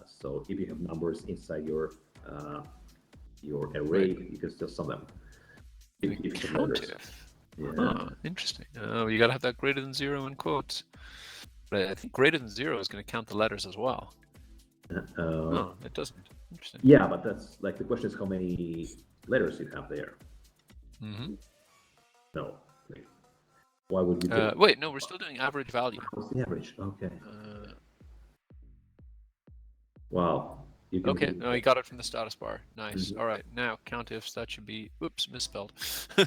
So if you have numbers inside your array, you can still sum them. If you have letters. Yeah. Interesting. You got to have that greater than 0 in quotes. But I think greater than 0 is going to count the letters as well. No, it doesn't. Interesting. Yeah, but that's like the question is how many letters you have there. No. Wait. Why would you do wait, no, we're still doing average value. What's the average? Okay. Wow. You can okay, no, you got it from the status bar. Nice. All right, now count ifs. That should be, oops, misspelled. I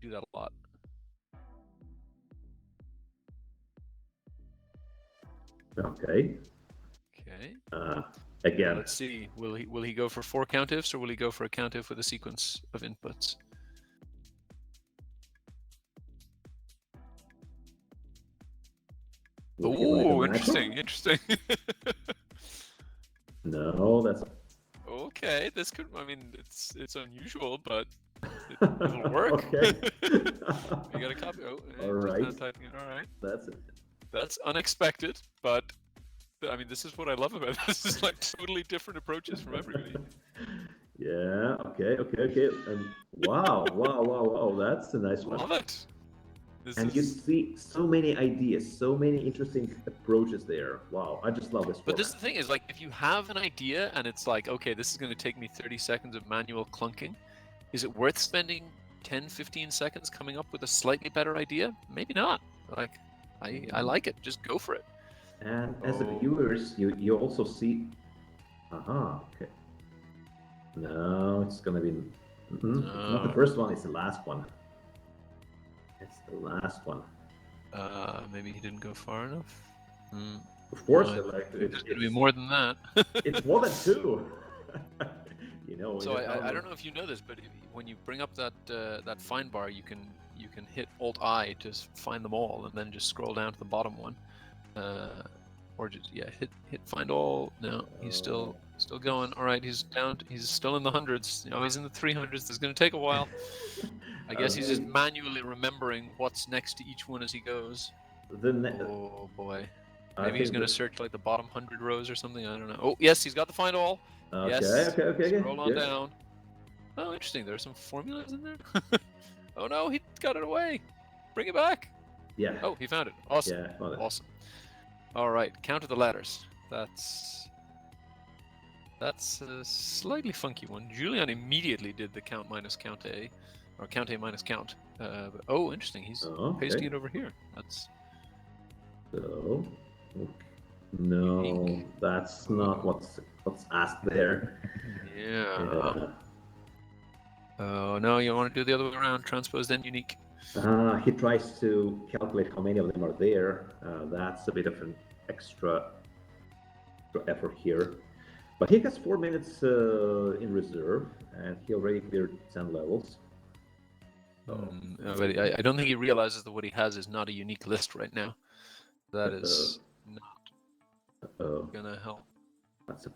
do that a lot. Okay. Okay. Again. Let's see. Will he go for 4 count ifs, or will he go for a count if with a sequence of inputs? Oh, interesting. Interesting. No, that's okay. This could. I mean, it's unusual, but it'll work. Okay. You got a copy. Oh, all right. Typing it. All right. That's it. That's unexpected, but I mean, this is what I love about it. This is like totally different approaches from everybody. Yeah. Okay. Wow. That's a nice one. Love it. You see so many ideas, so many interesting approaches there. Wow, I just love this format. But this is the thing is like, if you have an idea and it's like, okay, this is going to take me 30 seconds of manual clunking, is it worth spending 10, 15 seconds coming up with a slightly better idea? Maybe not. Like, I like it. Just go for it. And as the viewers, you also see. Okay. No, it's gonna be. It's not the first one. It's the last one. It's the last one. Maybe he didn't go far enough. Of course, no, it's gonna be more than that. It's more than 2. You know. So I don't know if you know this, but when you bring up that find bar, you can hit Alt-I to find them all, and then just scroll down to the bottom one, or just hit find all. No, he's still going. All right, he's down. He's still in the hundreds. You know, he's in the 300s. It's going to take a while. I guess he's just manually remembering what's next to each one as he goes. Oh boy. Maybe he's going to search like the bottom 100 rows or something. I don't know. Oh yes, he's got the find all. Okay, yes. Okay. Scroll on down. Oh, interesting. There are some formulas in there. Oh no, he got it away. Bring it back. Yeah. Oh, he found it. Awesome. Yeah, found it. Awesome. All right, count of the letters. That's a slightly funky one. Julian immediately did the count minus count A, or count A minus count. Oh, interesting. He's pasting it over here. That's. So. No, unique. That's not what's asked there. Yeah. Oh no, you want to do the other way around. Transpose then unique. He tries to calculate how many of them are there. That's a bit of an extra effort here. But he has 4 minutes in reserve, and he already cleared 10 levels. So. But I don't think he realizes that what he has is not a unique list right now. That is not gonna help. That's a...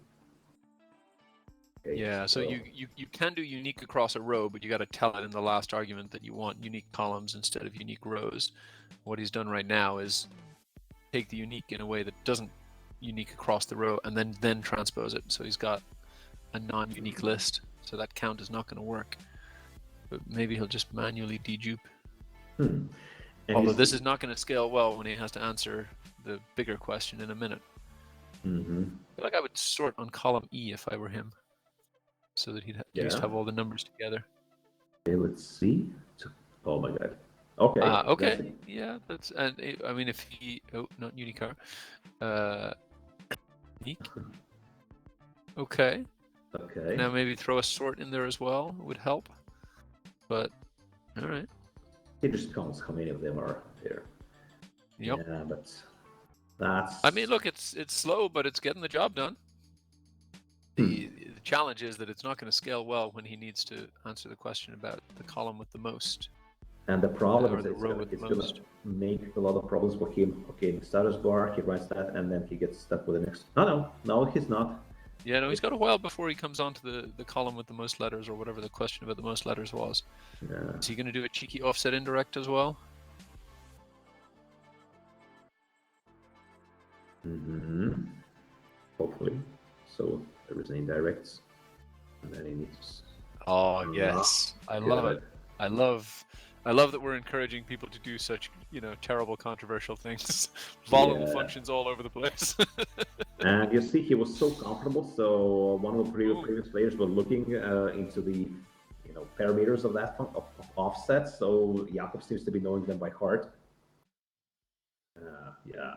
Okay, yeah, so you can do unique across a row, but you got to tell it in the last argument that you want unique columns instead of unique rows. What he's done right now is take the unique in a way that doesn't unique across the row, and then transpose it. So he's got a non-unique list, so that count is not going to work. But maybe he'll just manually dedupe. And Although he's- this is not going to scale well when he has to answer the bigger question in a minute. Mm-hmm. I feel like I would sort on column E if I were him, so that he'd at least Yeah. have all the numbers together. Okay, let's see. Oh my god. Okay. Okay. that's it. Yeah, that's I mean if he not Unicar. Unique. Okay. Okay. Now maybe throw a sort in there as well would help. But all right. It just counts how many of them are there. Yep. Yeah, but that's. I mean, look, it's slow, but it's getting the job done. The challenge is that it's not going to scale well when he needs to answer the question about the column with the most. And the problem or is the it's row gonna, with the it's gonna most. make a lot of problems for him. Okay, the status bar, he writes that, and then he gets stuck with the next. No, he's not. Yeah, no, he's got a while before he comes on to the column with the most letters or whatever the question about the most letters was. Yeah. Is he going to do a cheeky offset indirect as well? Mm-hmm. Hopefully. So there is an indirect, and then he needs. Oh yes, I love it. I love that we're encouraging people to do such, terrible, controversial things. Volatile Yeah. functions all over the place. And you see, he was so comfortable. So one of the previous players were looking into the, parameters of that of offset. So Yakob seems to be knowing them by heart. Yeah.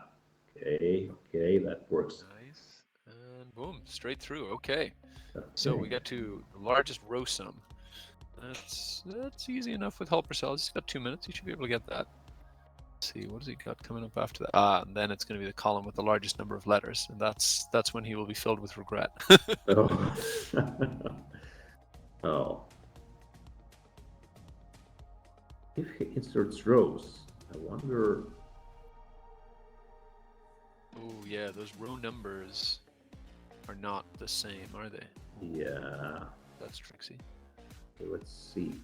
Okay, that works. Nice. And boom, straight through. Okay. So we get to the largest row sum. That's easy enough with helper cells. He's got 2 minutes. He should be able to get that. Let's see, what has he got coming up after that? And then it's going to be the column with the largest number of letters, and that's when he will be filled with regret. Oh. Oh. If he inserts rows, I wonder. Oh yeah, those row numbers are not the same, are they? Yeah. That's tricksy. Okay, let's see.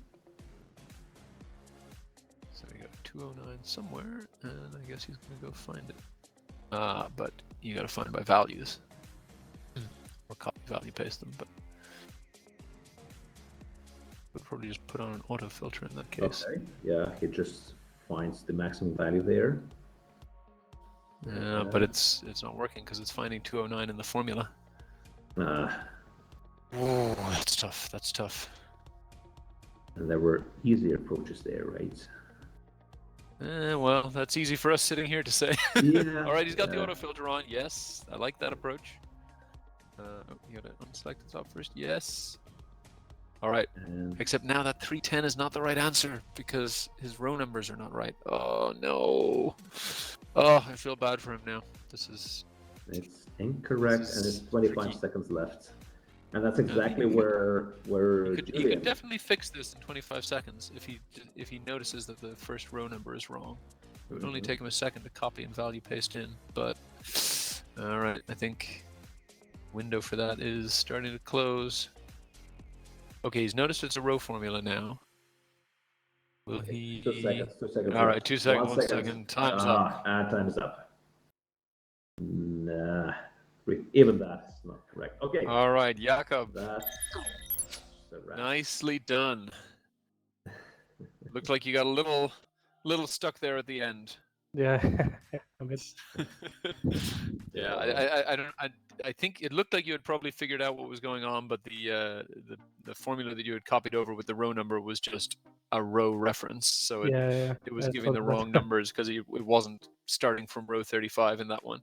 So we got 209 somewhere, and I guess he's gonna go find it. But you gotta find by values. Or copy value paste them, but we'll probably just put on an auto filter in that case. Okay. Yeah, he just finds the maximum value there. Yeah, but it's not working because it's finding 209 in the formula. Oh, that's tough. That's tough. And there were easier approaches there, right? Well, that's easy for us sitting here to say. Yeah, All right, he's got the auto filter on. Yes, I like that approach. You gotta unselect the top first. Yes. All right. Except now that 310 is not the right answer because his row numbers are not right. Oh no. Oh, I feel bad for him now. It's incorrect, and it's 25 seconds left. And that's exactly where He Julian. could definitely fix this in 25 seconds if he notices that the first row number is wrong. It would only take him a second to copy and value paste in, but all right, I think window for that is starting to close. Okay, he's noticed it's a row formula now. Will he? 2 seconds. 2 seconds. All left. right, 2 seconds. 1 second. Time's up. And time's up. Nah, even that is not correct. Okay. All right, Yakob. That's a wrap. Nicely done. Looked like you got a little stuck there at the end. Yeah, a bit. Yeah, I think it looked like you had probably figured out what was going on, but the formula that you had copied over with the row number was just a row reference, so it was giving the wrong numbers because it wasn't starting from row 35 in that one.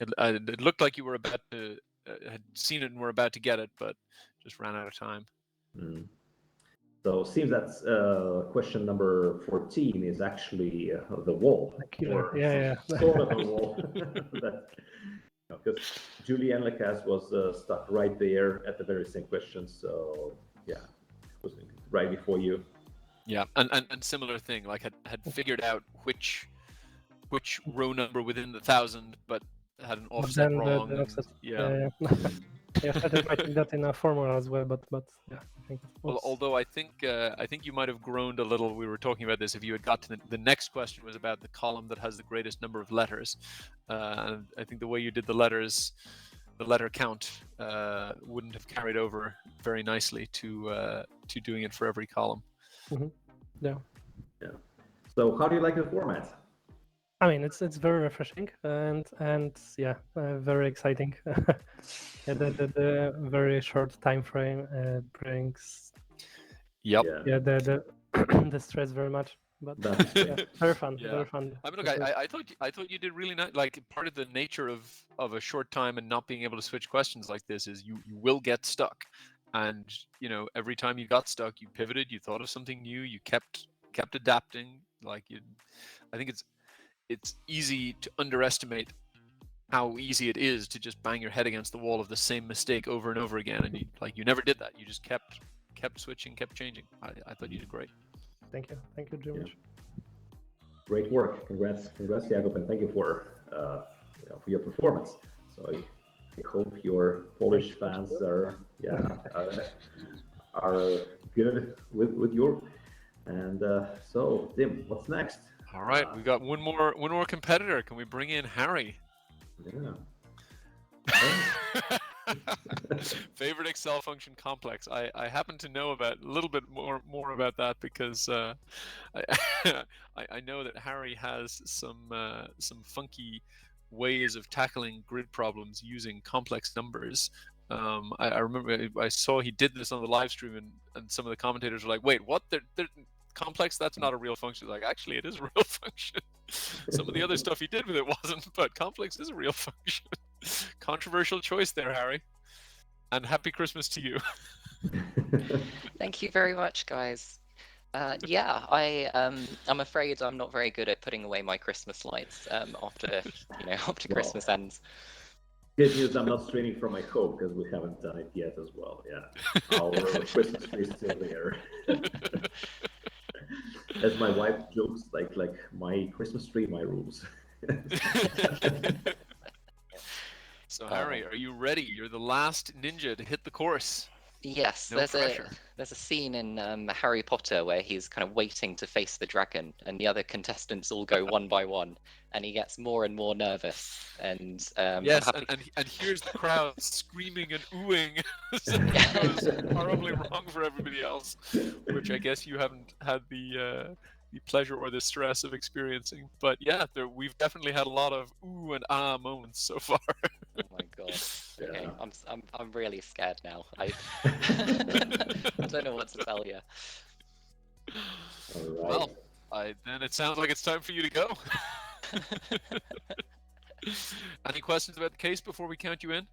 It looked like you were about to had seen it and were about to get it, but just ran out of time. So it seems that question number 14 is actually the wall. Or Yeah. sort of a wall. Because Julien Lacaze was stuck right there at the very same question. So yeah, it was right before you. Yeah, and similar thing, like had figured out which row number within the 1,000, but had an offset wrong. The offset, yeah. Yeah, I tried writing that in a formula as well, but yeah, I think. Well, although I think you might have groaned a little. We were talking about this. If you had got to the next question was about the column that has the greatest number of letters, and I think the way you did the letters, the letter count, wouldn't have carried over very nicely to doing it for every column. Mm-hmm. Yeah. Yeah. So how do you like the format? I mean, it's very refreshing and yeah, very exciting. Yeah, the very short time frame brings Yep. yeah the the stress very much. But That's yeah, very fun, Yeah. very fun. I mean, look, I thought you did really nice. Like, part of the nature of a short time and not being able to switch questions like this is you will get stuck, and you know, every time you got stuck, you pivoted, you thought of something new, you kept adapting. Like, I think it's easy to underestimate how easy it is to just bang your head against the wall of the same mistake over and over again, and you never did that. You just kept switching, kept changing. I thought you did great. Thank you, Jim. Yeah. Great work. Congrats, Jakob, and thank you for your performance. So I hope your Polish fans are good with your. And so, Tim, what's next? All right, we got one more competitor. Can we bring in Harry? Yeah. Favorite Excel function complex. I happen to know about a little bit more about that because I know that Harry has some funky ways of tackling grid problems using complex numbers. I remember I saw he did this on the live stream, and some of the commentators were like, "Wait, what? They're complex? That's not a real function." Like, actually, it is a real function. Some of the other stuff he did with it wasn't, but complex is a real function. Controversial choice there, Harry. And happy Christmas to you. Thank you very much, guys. Yeah, I'm afraid I'm not very good at putting away my Christmas lights after Christmas ends. Good news, I'm not streaming from my home because we haven't done it yet as well. Yeah, our Christmas tree is still there. As my wife jokes, like my Christmas tree, my rules. So Harry, are you ready? You're the last ninja to hit the course. Yes, No pressure. there's a scene in Harry Potter where he's kind of waiting to face the dragon, and the other contestants all go one by one, and he gets more and more nervous. And yes, and here's the crowd screaming and oohing. It was horribly wrong for everybody else, which I guess you haven't had the pleasure or the stress of experiencing. But yeah, we've definitely had a lot of ooh and ah moments so far. Oh my god. Okay, I'm really scared now. I don't know what to tell you. All right. Well, then it sounds like it's time for you to go. Any questions about the case before we count you in?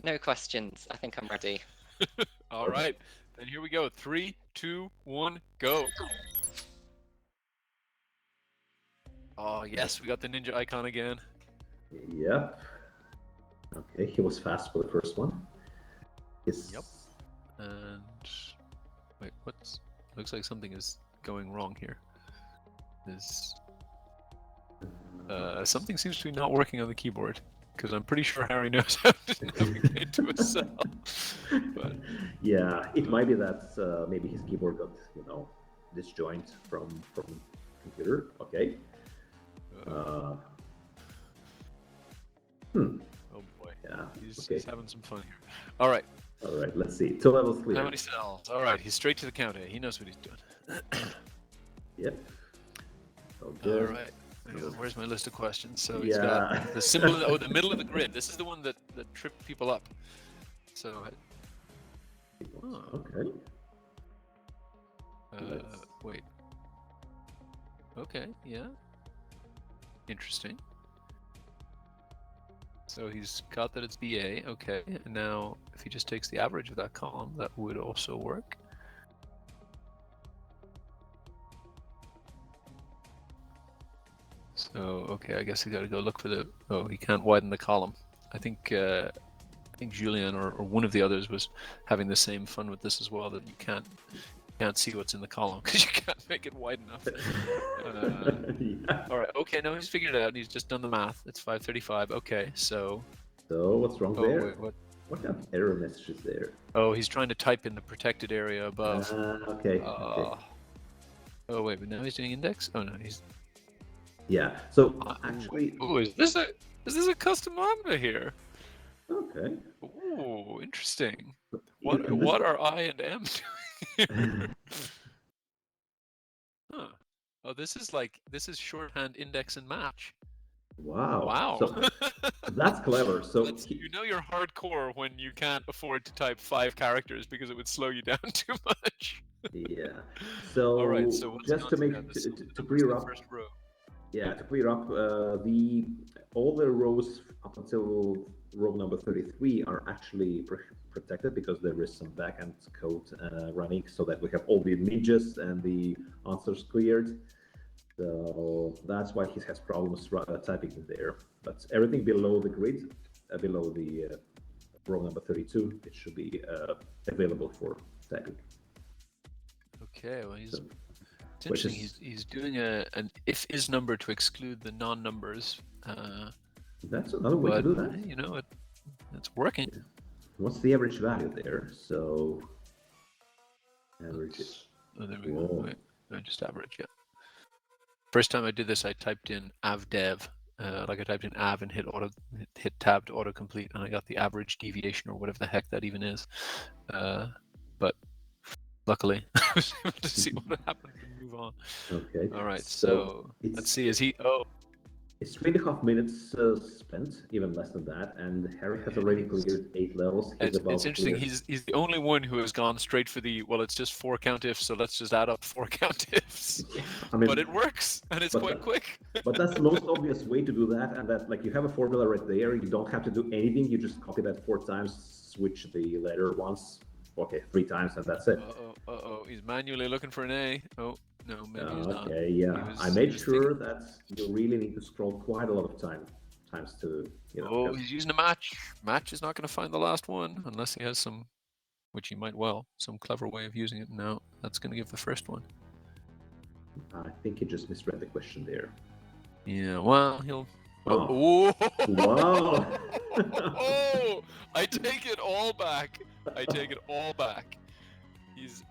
No questions. I think I'm ready. All right, then here we go. 3, 2, 1, go. Oh yes, we got the ninja icon again. Yep. Okay, he was fast for the first one. Yes. Yep. And wait, looks like something is going wrong here. Something seems to be not working on the keyboard, because I'm pretty sure Harry knows how to navigate to a cell. But yeah, it might be that maybe his keyboard got disjoint from computer. Okay. Oh boy. Yeah. He's having some fun here. All right. All right. Let's see. 2 levels clear. How many cells? All right. He's straight to the counter. He knows what he's doing. Yep. All right. Where's my list of questions? So he's got the symbol. The middle of the grid. This is the one that tripped people up. So. Okay. Wait. Okay. Yeah. Interesting. So he's got that it's BA. Okay. And now, if he just takes the average of that column, that would also work. So, okay, I guess he got to go look for the. Oh, he can't widen the column. I think Julian or one of the others was having the same fun with this as well. That you can't see what's in the column because you can't make it wide enough. All right. Okay. No, he's figured it out. He's just done the math. It's 535. Okay. So what's wrong there? Wait, what kind of error message is there? Oh, he's trying to type in the protected area above. Okay. Oh wait, but now he's doing index. Oh no, he's. Yeah. So actually. Oh, is this a custom lambda here? Okay. Oh, interesting. What are I and M doing here? Huh. Oh, this is shorthand index and match. Wow. Wow. So that's clever. So you know you're hardcore when you can't afford to type 5 characters because it would slow you down too much. yeah. So, All right, so what's just to make to clear up. First row. Yeah, to clear up, all the rows up until row number 33 are actually protected because there is some backend code running so that we have all the ninjas and the answers cleared. So that's why he has problems typing in there. But everything below the grid, below the row number 32, it should be available for typing. Okay, well, it's interesting. He's doing an if-is number to exclude the non-numbers. That's another way to do that. You know, it's working. What's the average value there? So average. Oh, there we go. Wait, no, just average. Yeah. First time I did this, I typed in avdev, like I typed in av and hit tab to autocomplete, and I got the average deviation or whatever the heck that even is. But luckily, I was able to see what happened and move on. Okay. All right. So let's see. Is he? Oh. It's 3.5 minutes spent, even less than that, and Harry has already cleared 8 levels. It's interesting. He's the only one who has gone straight for the, well, it's just 4 count ifs, so let's just add up 4 count ifs. I mean, but it works, and it's quite quick. But that's the most obvious way to do that, and that, like, you have a formula right there. You don't have to do anything. You just copy that 4 times, switch the letter once, 3 times, and that's it. Uh-oh. He's manually looking for an A. Oh. No, maybe he's not. Okay, yeah. I made sure that you really need to scroll quite a lot of times to, you know. Oh, he's using a match. Match is not going to find the last one unless he has some, which he might well, some clever way of using it. No, that's going to give the first one. I think he just misread the question there. Yeah, well, he'll... Oh. Wow. Oh, I take it all back. He's...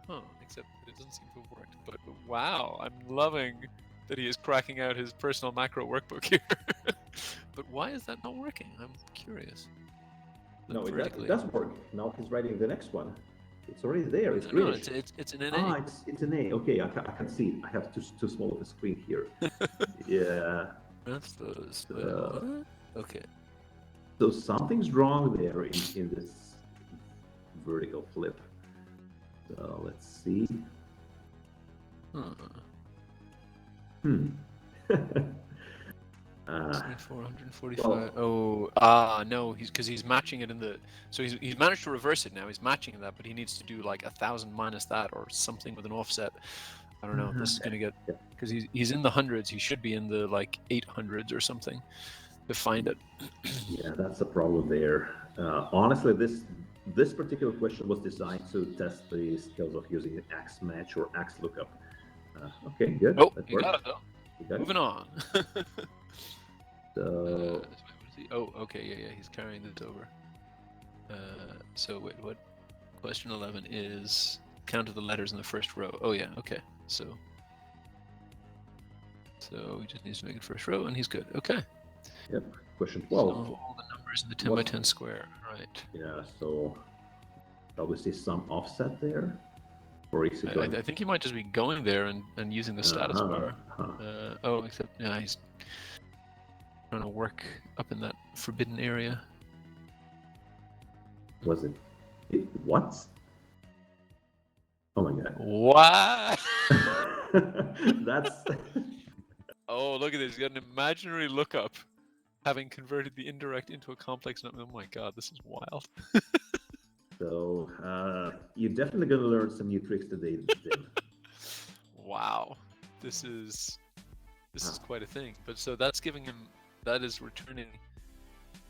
Huh, except it doesn't seem to have worked. But wow, I'm loving that he is cracking out his personal macro workbook here. But why is that not working? I'm curious. No, it does work. Now he's writing the next one. It's already there. It's green. No, it's an NA. Ah, it's an A. Okay, I can see it. I have too small of a screen here. Yeah. That's those. Okay. So something's wrong there in this vertical flip. So let's see. Hmm. 445. No, he's matching it in the. So he's managed to reverse it now. He's matching that, but he needs to do like 1,000 minus that or something with an offset. I don't know. This is gonna get because he's in the hundreds. He should be in the like 800s or something to find it. Yeah, that's the problem there. Honestly, this particular question was designed to test the skills of using axe match or axe lookup. Okay, good. Oh, that you got it though. Moving on. So. Okay, yeah, he's carrying this over. So wait, what? Question 11 is count of the letters in the first row. Oh yeah, okay. So he just needs to make it first row, and he's good. Okay. Yep. Question 12. So all the numbers in the 10 by 10 square, right? Yeah. So obviously some offset there. Or is it I think he might just be going there and using the status bar. Except he's trying to work up in that forbidden area. Was it what? Oh my god. What? That's... Oh, look at this. He's got an imaginary lookup, having converted the indirect into a complex number. Oh my god, this is wild. So, you're definitely going to learn some new tricks today. Wow. This is quite a thing. But so that's giving him, that is returning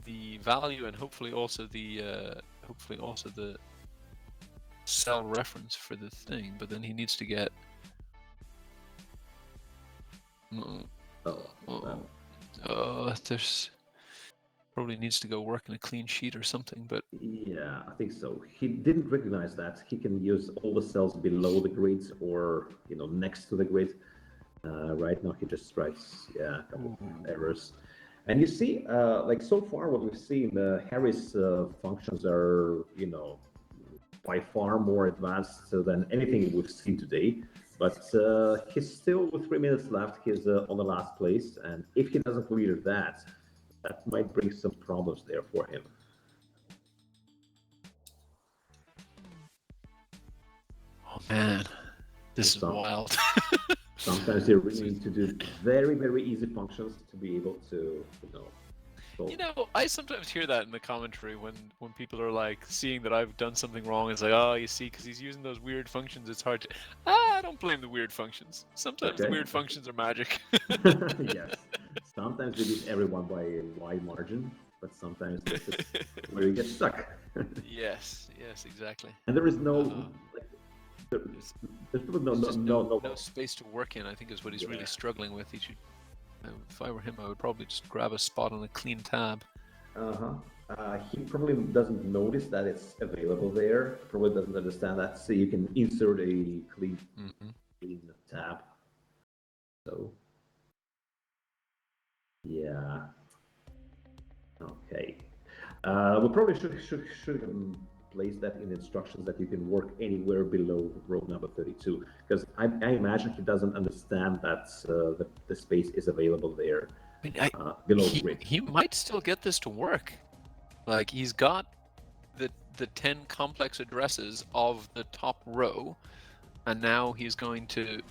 the value and hopefully also the cell reference for the thing, but then he needs to get there's probably needs to go work in a clean sheet or something, but yeah, I think so. He didn't recognize that he can use all the cells below the grids or next to the grid. Right now he just writes a couple of errors. And you see, like so far what we've seen, Harry's functions are, by far more advanced than anything we've seen today. But he's still with 3 minutes left. He's on the last place, and if he doesn't clear that, that might bring some problems there for him. Oh man, this is wild. Sometimes you really need to do very, very easy functions to be able to, solve. You know, I sometimes hear that in the commentary when people are like seeing that I've done something wrong. It's like, oh, you see, because he's using those weird functions, it's hard to. I don't blame the weird functions. Sometimes the weird functions are magic. Yes. Sometimes they beat everyone by a wide margin, but sometimes this is where you get stuck. Yes, exactly. And there is no. There's probably no space to work in, I think, is what he's really struggling with. He should. If I were him, I would probably just grab a spot on a clean tab. He probably doesn't notice that it's available there. Probably doesn't understand that. So you can insert a clean tab. So, yeah. Okay. We probably should place that in instructions that you can work anywhere below row number 32, because I imagine he doesn't understand that the space is available there below the grid. He might still get this to work. Like, he's got the 10 complex addresses of the top row, and now he's going to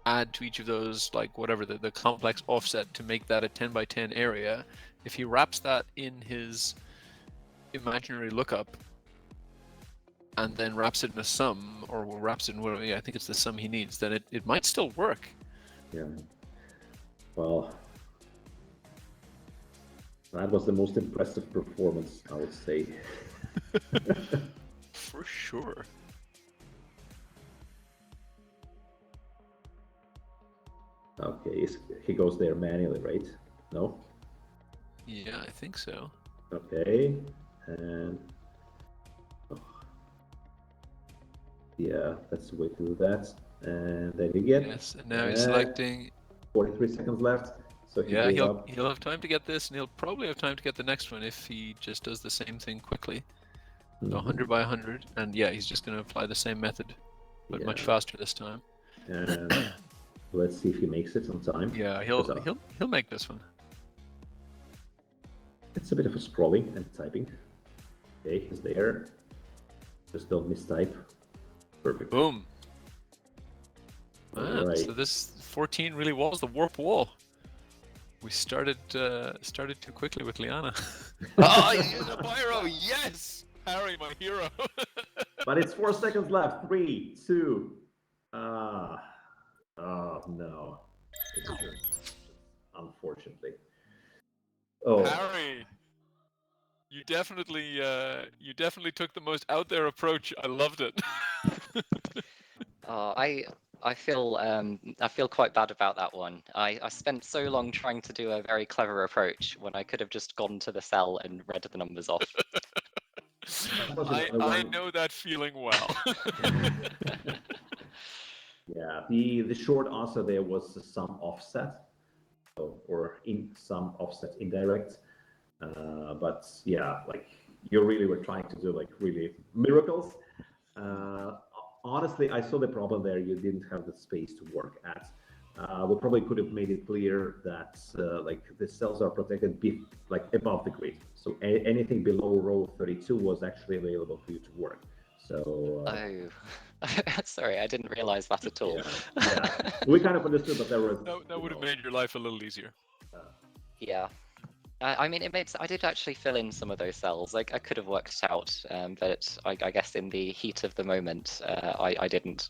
add to each of those, like, whatever the complex offset to make that a 10 by 10 area. If he wraps that in his imaginary lookup and then wraps it in a sum, or wraps it in whatever, I think it's the sum he needs, then it might still work. Yeah. Well, that was the most impressive performance, I would say. For sure. Okay, he goes there manually, right? No? Yeah, I think so. Okay, and yeah, that's the way to do that. And then you get. Yes, and now he's selecting. 43 seconds left. So Yeah, he'll have time to get this, and he'll probably have time to get the next one if he just does the same thing quickly. 100 by 100, and yeah, he's just going to apply the same method, but much faster this time. And let's see if he makes it on time. Yeah, he'll make this one. It's a bit of a scrolling and typing. Okay, he's there. Just don't mistype. Perfect. Boom. All right. So this 14 really was the warp wall. We started too quickly with Lianna. Oh, you used a pyro! Yes, Harry, my hero. But it's 4 seconds left. 3, 2. Oh no. Unfortunately. Oh. Harry, you definitely took the most out there approach. I loved it. I feel quite bad about that one. I spent so long trying to do a very clever approach when I could have just gone to the cell and read the numbers off. I know that feeling well. Yeah, the short answer there was some offset, or in some offset indirect. But yeah, like you really were trying to do like really miracles. Honestly, I saw the problem there. You didn't have the space to work at. We probably could have made it clear that like the cells are protected like above the grid. So anything below row 32 was actually available for you to work. So. Sorry, I didn't realize that at all. Yeah. We kind of understood that there was. That would have made your life a little easier. Yeah. I mean, I did actually fill in some of those cells. Like I could have worked it out, but I guess in the heat of the moment, I didn't.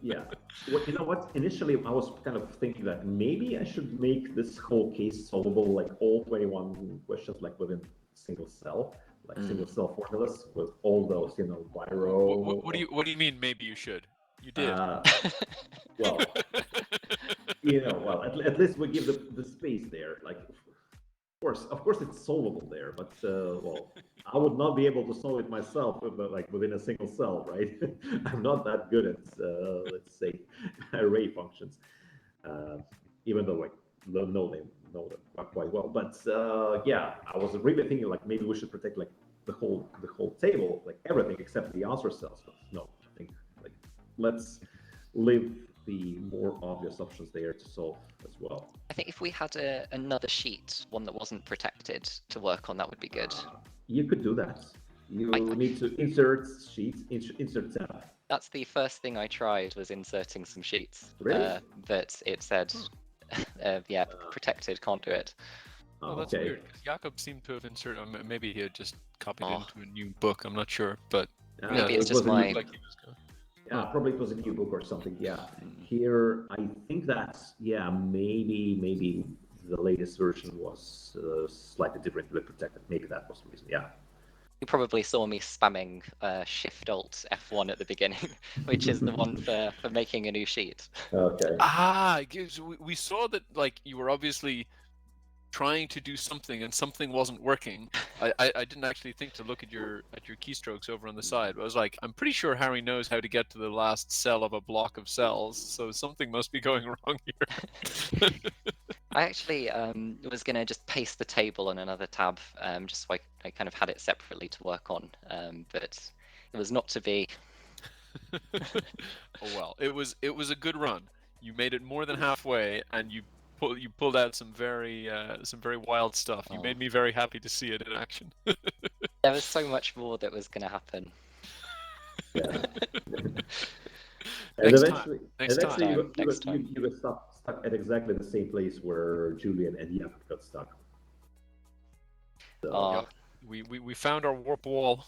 Yeah. Well, you know what? Initially, I was kind of thinking that maybe I should make this whole case solvable, like all 21 questions, like within single cell, like single cell formulas with all those, biro. What do you mean? Maybe you should. You did. Well, at least we give the space there, like. Of course, it's solvable there, but well, I would not be able to solve it myself, like within a single cell, right? I'm not that good at, let's say, array functions, even though I know them quite well. But yeah, I was really thinking like maybe we should protect like the whole table, like everything except the answer cells. But no, I think like let's leave the more obvious options there to solve as well. I think if we had another sheet, one that wasn't protected, to work on, that would be good. You could do that. You need to insert sheets, insert tab. That's the first thing I tried, was inserting some sheets. Really? But it said, yeah, protected, can't do it. Oh, that's okay. weird. 'Cause Jakob seemed to have inserted. Maybe he had just copied it into a new book. I'm not sure, but maybe it's just my. Yeah, probably it was a new book or something. Yeah. Here, I think that maybe the latest version was slightly differently protected. Maybe that was the reason. Yeah. You probably saw me spamming Shift Alt F1 at the beginning, which is the one for making a new sheet. Okay. We saw that like you were obviously trying to do something and something wasn't working. I didn't actually think to look at your keystrokes over on the side. But I was like, I'm pretty sure Harry knows how to get to the last cell of a block of cells, so something must be going wrong here. I actually was going to just paste the table in another tab, just so I kind of had it separately to work on, but it was not to be. Oh well, it was a good run. You made it more than halfway, and you pulled out some very wild stuff. You made me very happy to see it in action. There was so much more that was going to happen. Yeah. Next eventually, time. you were stuck at exactly the same place where Julian and Yakob got stuck. So, we found our warp wall.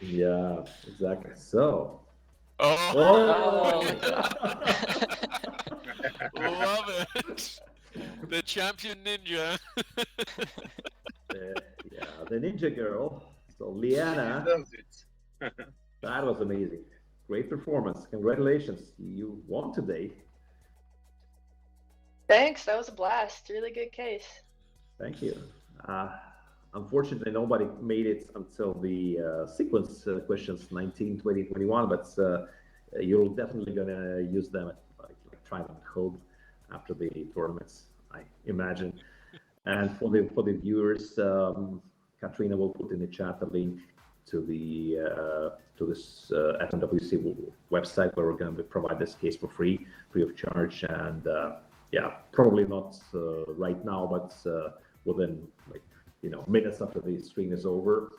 yeah, exactly. So. Oh! Love it. The champion ninja. Yeah, the ninja girl. So Lianna. That was amazing. Great performance. Congratulations. You won today. Thanks. That was a blast. Really good case. Thank you. Unfortunately, nobody made it until the sequence questions 19, 20, 21, but you're definitely going to use them at trying at home after the tournaments, I imagine. And for the viewers, Katrina will put in the chat the link to this FNWC website where we're going to provide this case for free of charge. And yeah, probably not right now, but within minutes after the stream is over,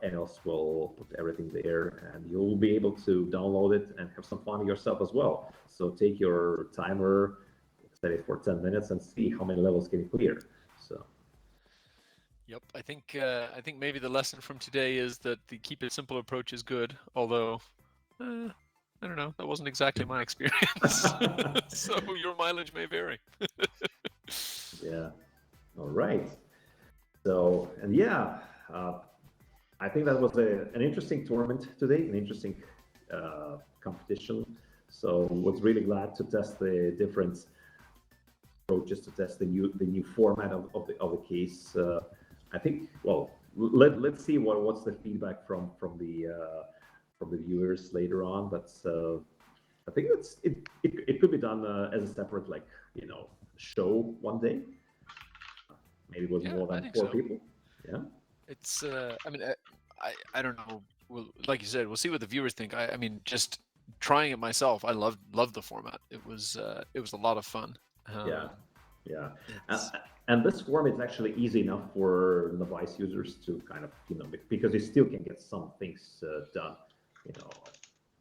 ENOS will put everything there, and you'll be able to download it and have some fun yourself as well. So take your timer, set it for 10 minutes, and see how many levels can you clear. So. Yep, I think maybe the lesson from today is that the keep it simple approach is good. Although, I don't know, that wasn't exactly my experience. So your mileage may vary. Yeah. All right. So, and yeah, I think that was an interesting tournament today, an interesting competition. So was really glad to test the different approaches, to test the new format of the case. I think, well, let's see what's the feedback from the viewers later on. But I think it could be done as a separate show one day. Maybe with more than 4 people. Yeah. It's I mean I don't know. Well, like you said, we'll see what the viewers think. I mean, just trying it myself, I loved the format. It was a lot of fun. Yeah. And this format is actually easy enough for novice users to kind of because you still can get some things done.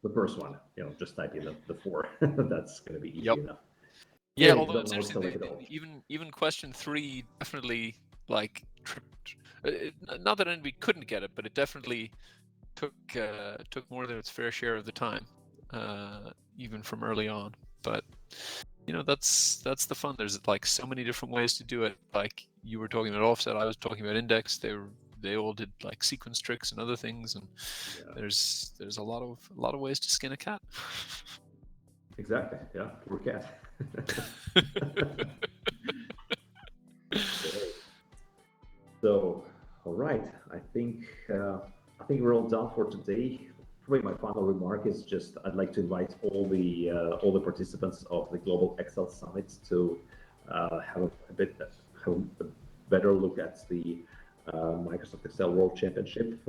The first one, just type in the 4. That's going to be easy enough. Yeah, although it's interesting, even question 3 definitely not that anybody couldn't get it, but it definitely took more than its fair share of the time, even from early on. But that's the fun. There's so many different ways to do it. Like you were talking about offset, I was talking about index. They all did sequence tricks and other things, and there's a lot of ways to skin a cat. Exactly. Yeah, poor cat. So, all right. I think we're all done for today. Probably my final remark is just I'd like to invite all the participants of the Global Excel Summit to have a better look at the Microsoft Excel World Championship.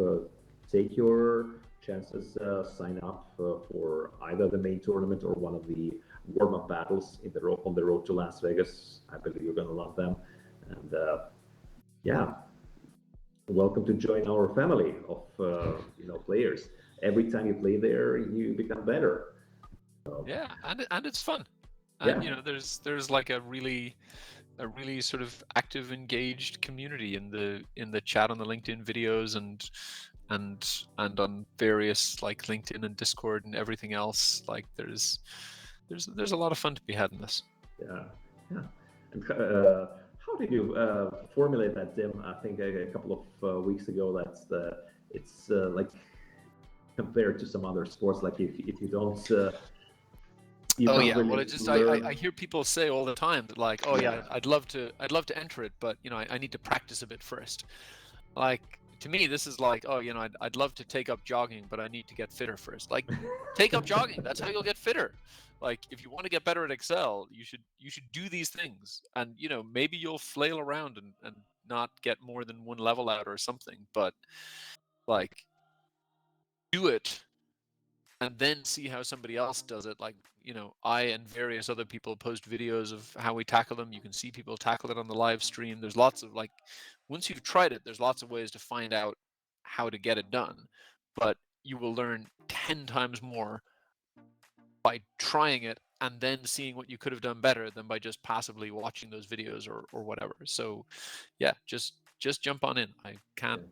Take your chances, sign up for either the main tournament or one of the warm-up battles on the road to Las Vegas. I believe you're going to love them. And yeah, welcome to join our family of players. Every time you play there, you become better. So, yeah, and it's fun. Yeah. And there's like a really sort of active, engaged community in the chat on the LinkedIn videos and on various like LinkedIn and Discord and everything else. Like there's a lot of fun to be had in this. Yeah. And how did you formulate that, Dim? I think a couple of weeks ago. It's like compared to some other sports. Like if you don't. Well, it's just I hear people say all the time that like, oh yeah, I'd love to enter it, but I need to practice a bit first. Like to me, this is like, oh, I'd love to take up jogging, but I need to get fitter first. Like, take up jogging. That's how you'll get fitter. Like, if you want to get better at Excel, you should do these things, and maybe you'll flail around and not get more than one level out or something, but like, do it. And then see how somebody else does it. Like, I and various other people post videos of how we tackle them. You can see people tackle it on the live stream. There's lots of once you've tried it, there's lots of ways to find out how to get it done. But you will learn 10 times more by trying it and then seeing what you could have done better than by just passively watching those videos or whatever. So, yeah, just jump on in. I can't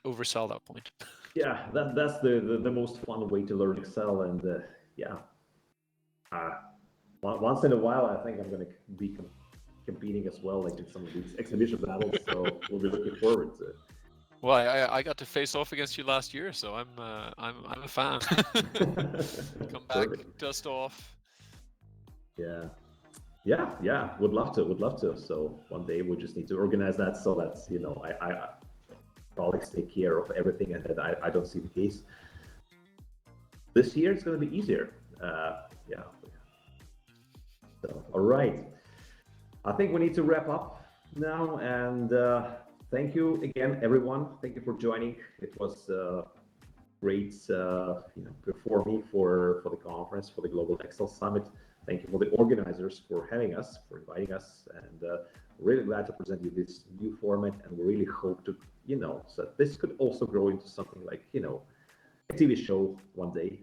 oversell that point. Yeah, that's the most fun way to learn Excel, and once in a while, I think I'm going to be competing as well, like in some of these exhibition battles. So we'll be looking forward to it. Well, I got to face off against you last year, so I'm a fan. Come back, dust off. Yeah. Would love to. So one day we just need to organize that so that I colleagues take care of everything, and that I don't see the case. This year it's going to be easier. So, all right. I think we need to wrap up now, and thank you again, everyone. Thank you for joining. It was great, for me for the conference, for the Global Excel Summit. Thank you for the organizers for having us, for inviting us, and really glad to present you this new format, and we really hope to, so this could also grow into something like, a TV show one day,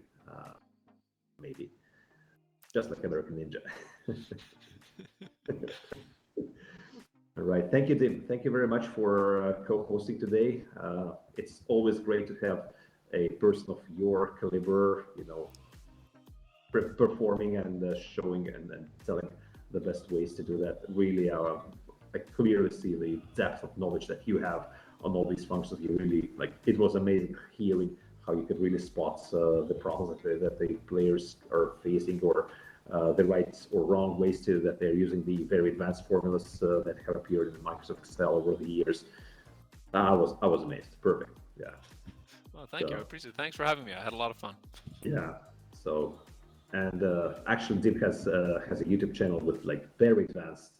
maybe, just like American Ninja. All right, thank you, Tim. Thank you very much for co-hosting today. It's always great to have a person of your caliber, performing and showing and telling the best ways to do that. Really, I clearly see the depth of knowledge that you have on all these functions. You really, it was amazing hearing how you could really spot the problems that the players are facing, or the right or wrong ways that they're using the very advanced formulas that have appeared in Microsoft Excel over the years. I was amazed. Perfect. Yeah. Well, thank you. I appreciate it. Thanks for having me. I had a lot of fun. Yeah. So, and actually, Dim has a YouTube channel with very advanced,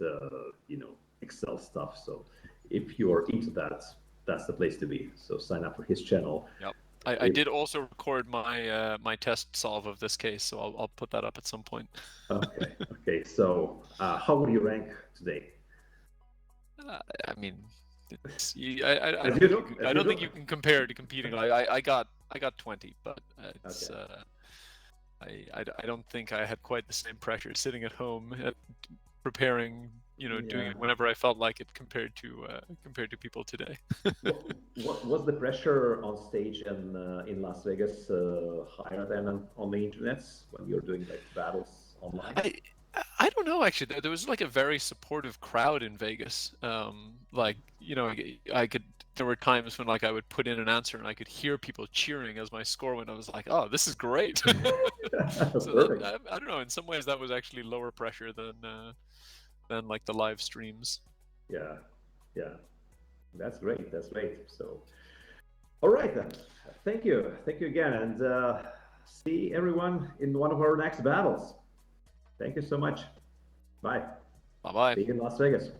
Excel stuff. So, if you're into that, that's the place to be. So, sign up for his channel. Yep. I did also record my my test solve of this case, so I'll put that up at some point. Okay. So, how would you rank today? I mean, I don't think you can compare to competing. I got 20, but it's I don't think I had quite the same pressure sitting at home preparing, doing it whenever I felt like it compared to people today. What was the pressure on stage in Las Vegas higher than on the internet when you're doing battles online? I don't know, actually. There was a very supportive crowd in Vegas. There were times when I would put in an answer and I could hear people cheering as my score went. I was like, oh, this is great. So I don't know. In some ways, that was actually lower pressure than the live streams. Yeah. That's great. So, all right then. Thank you again, and see everyone in one of our next battles. Thank you so much. Bye. Bye-bye. See you in Las Vegas.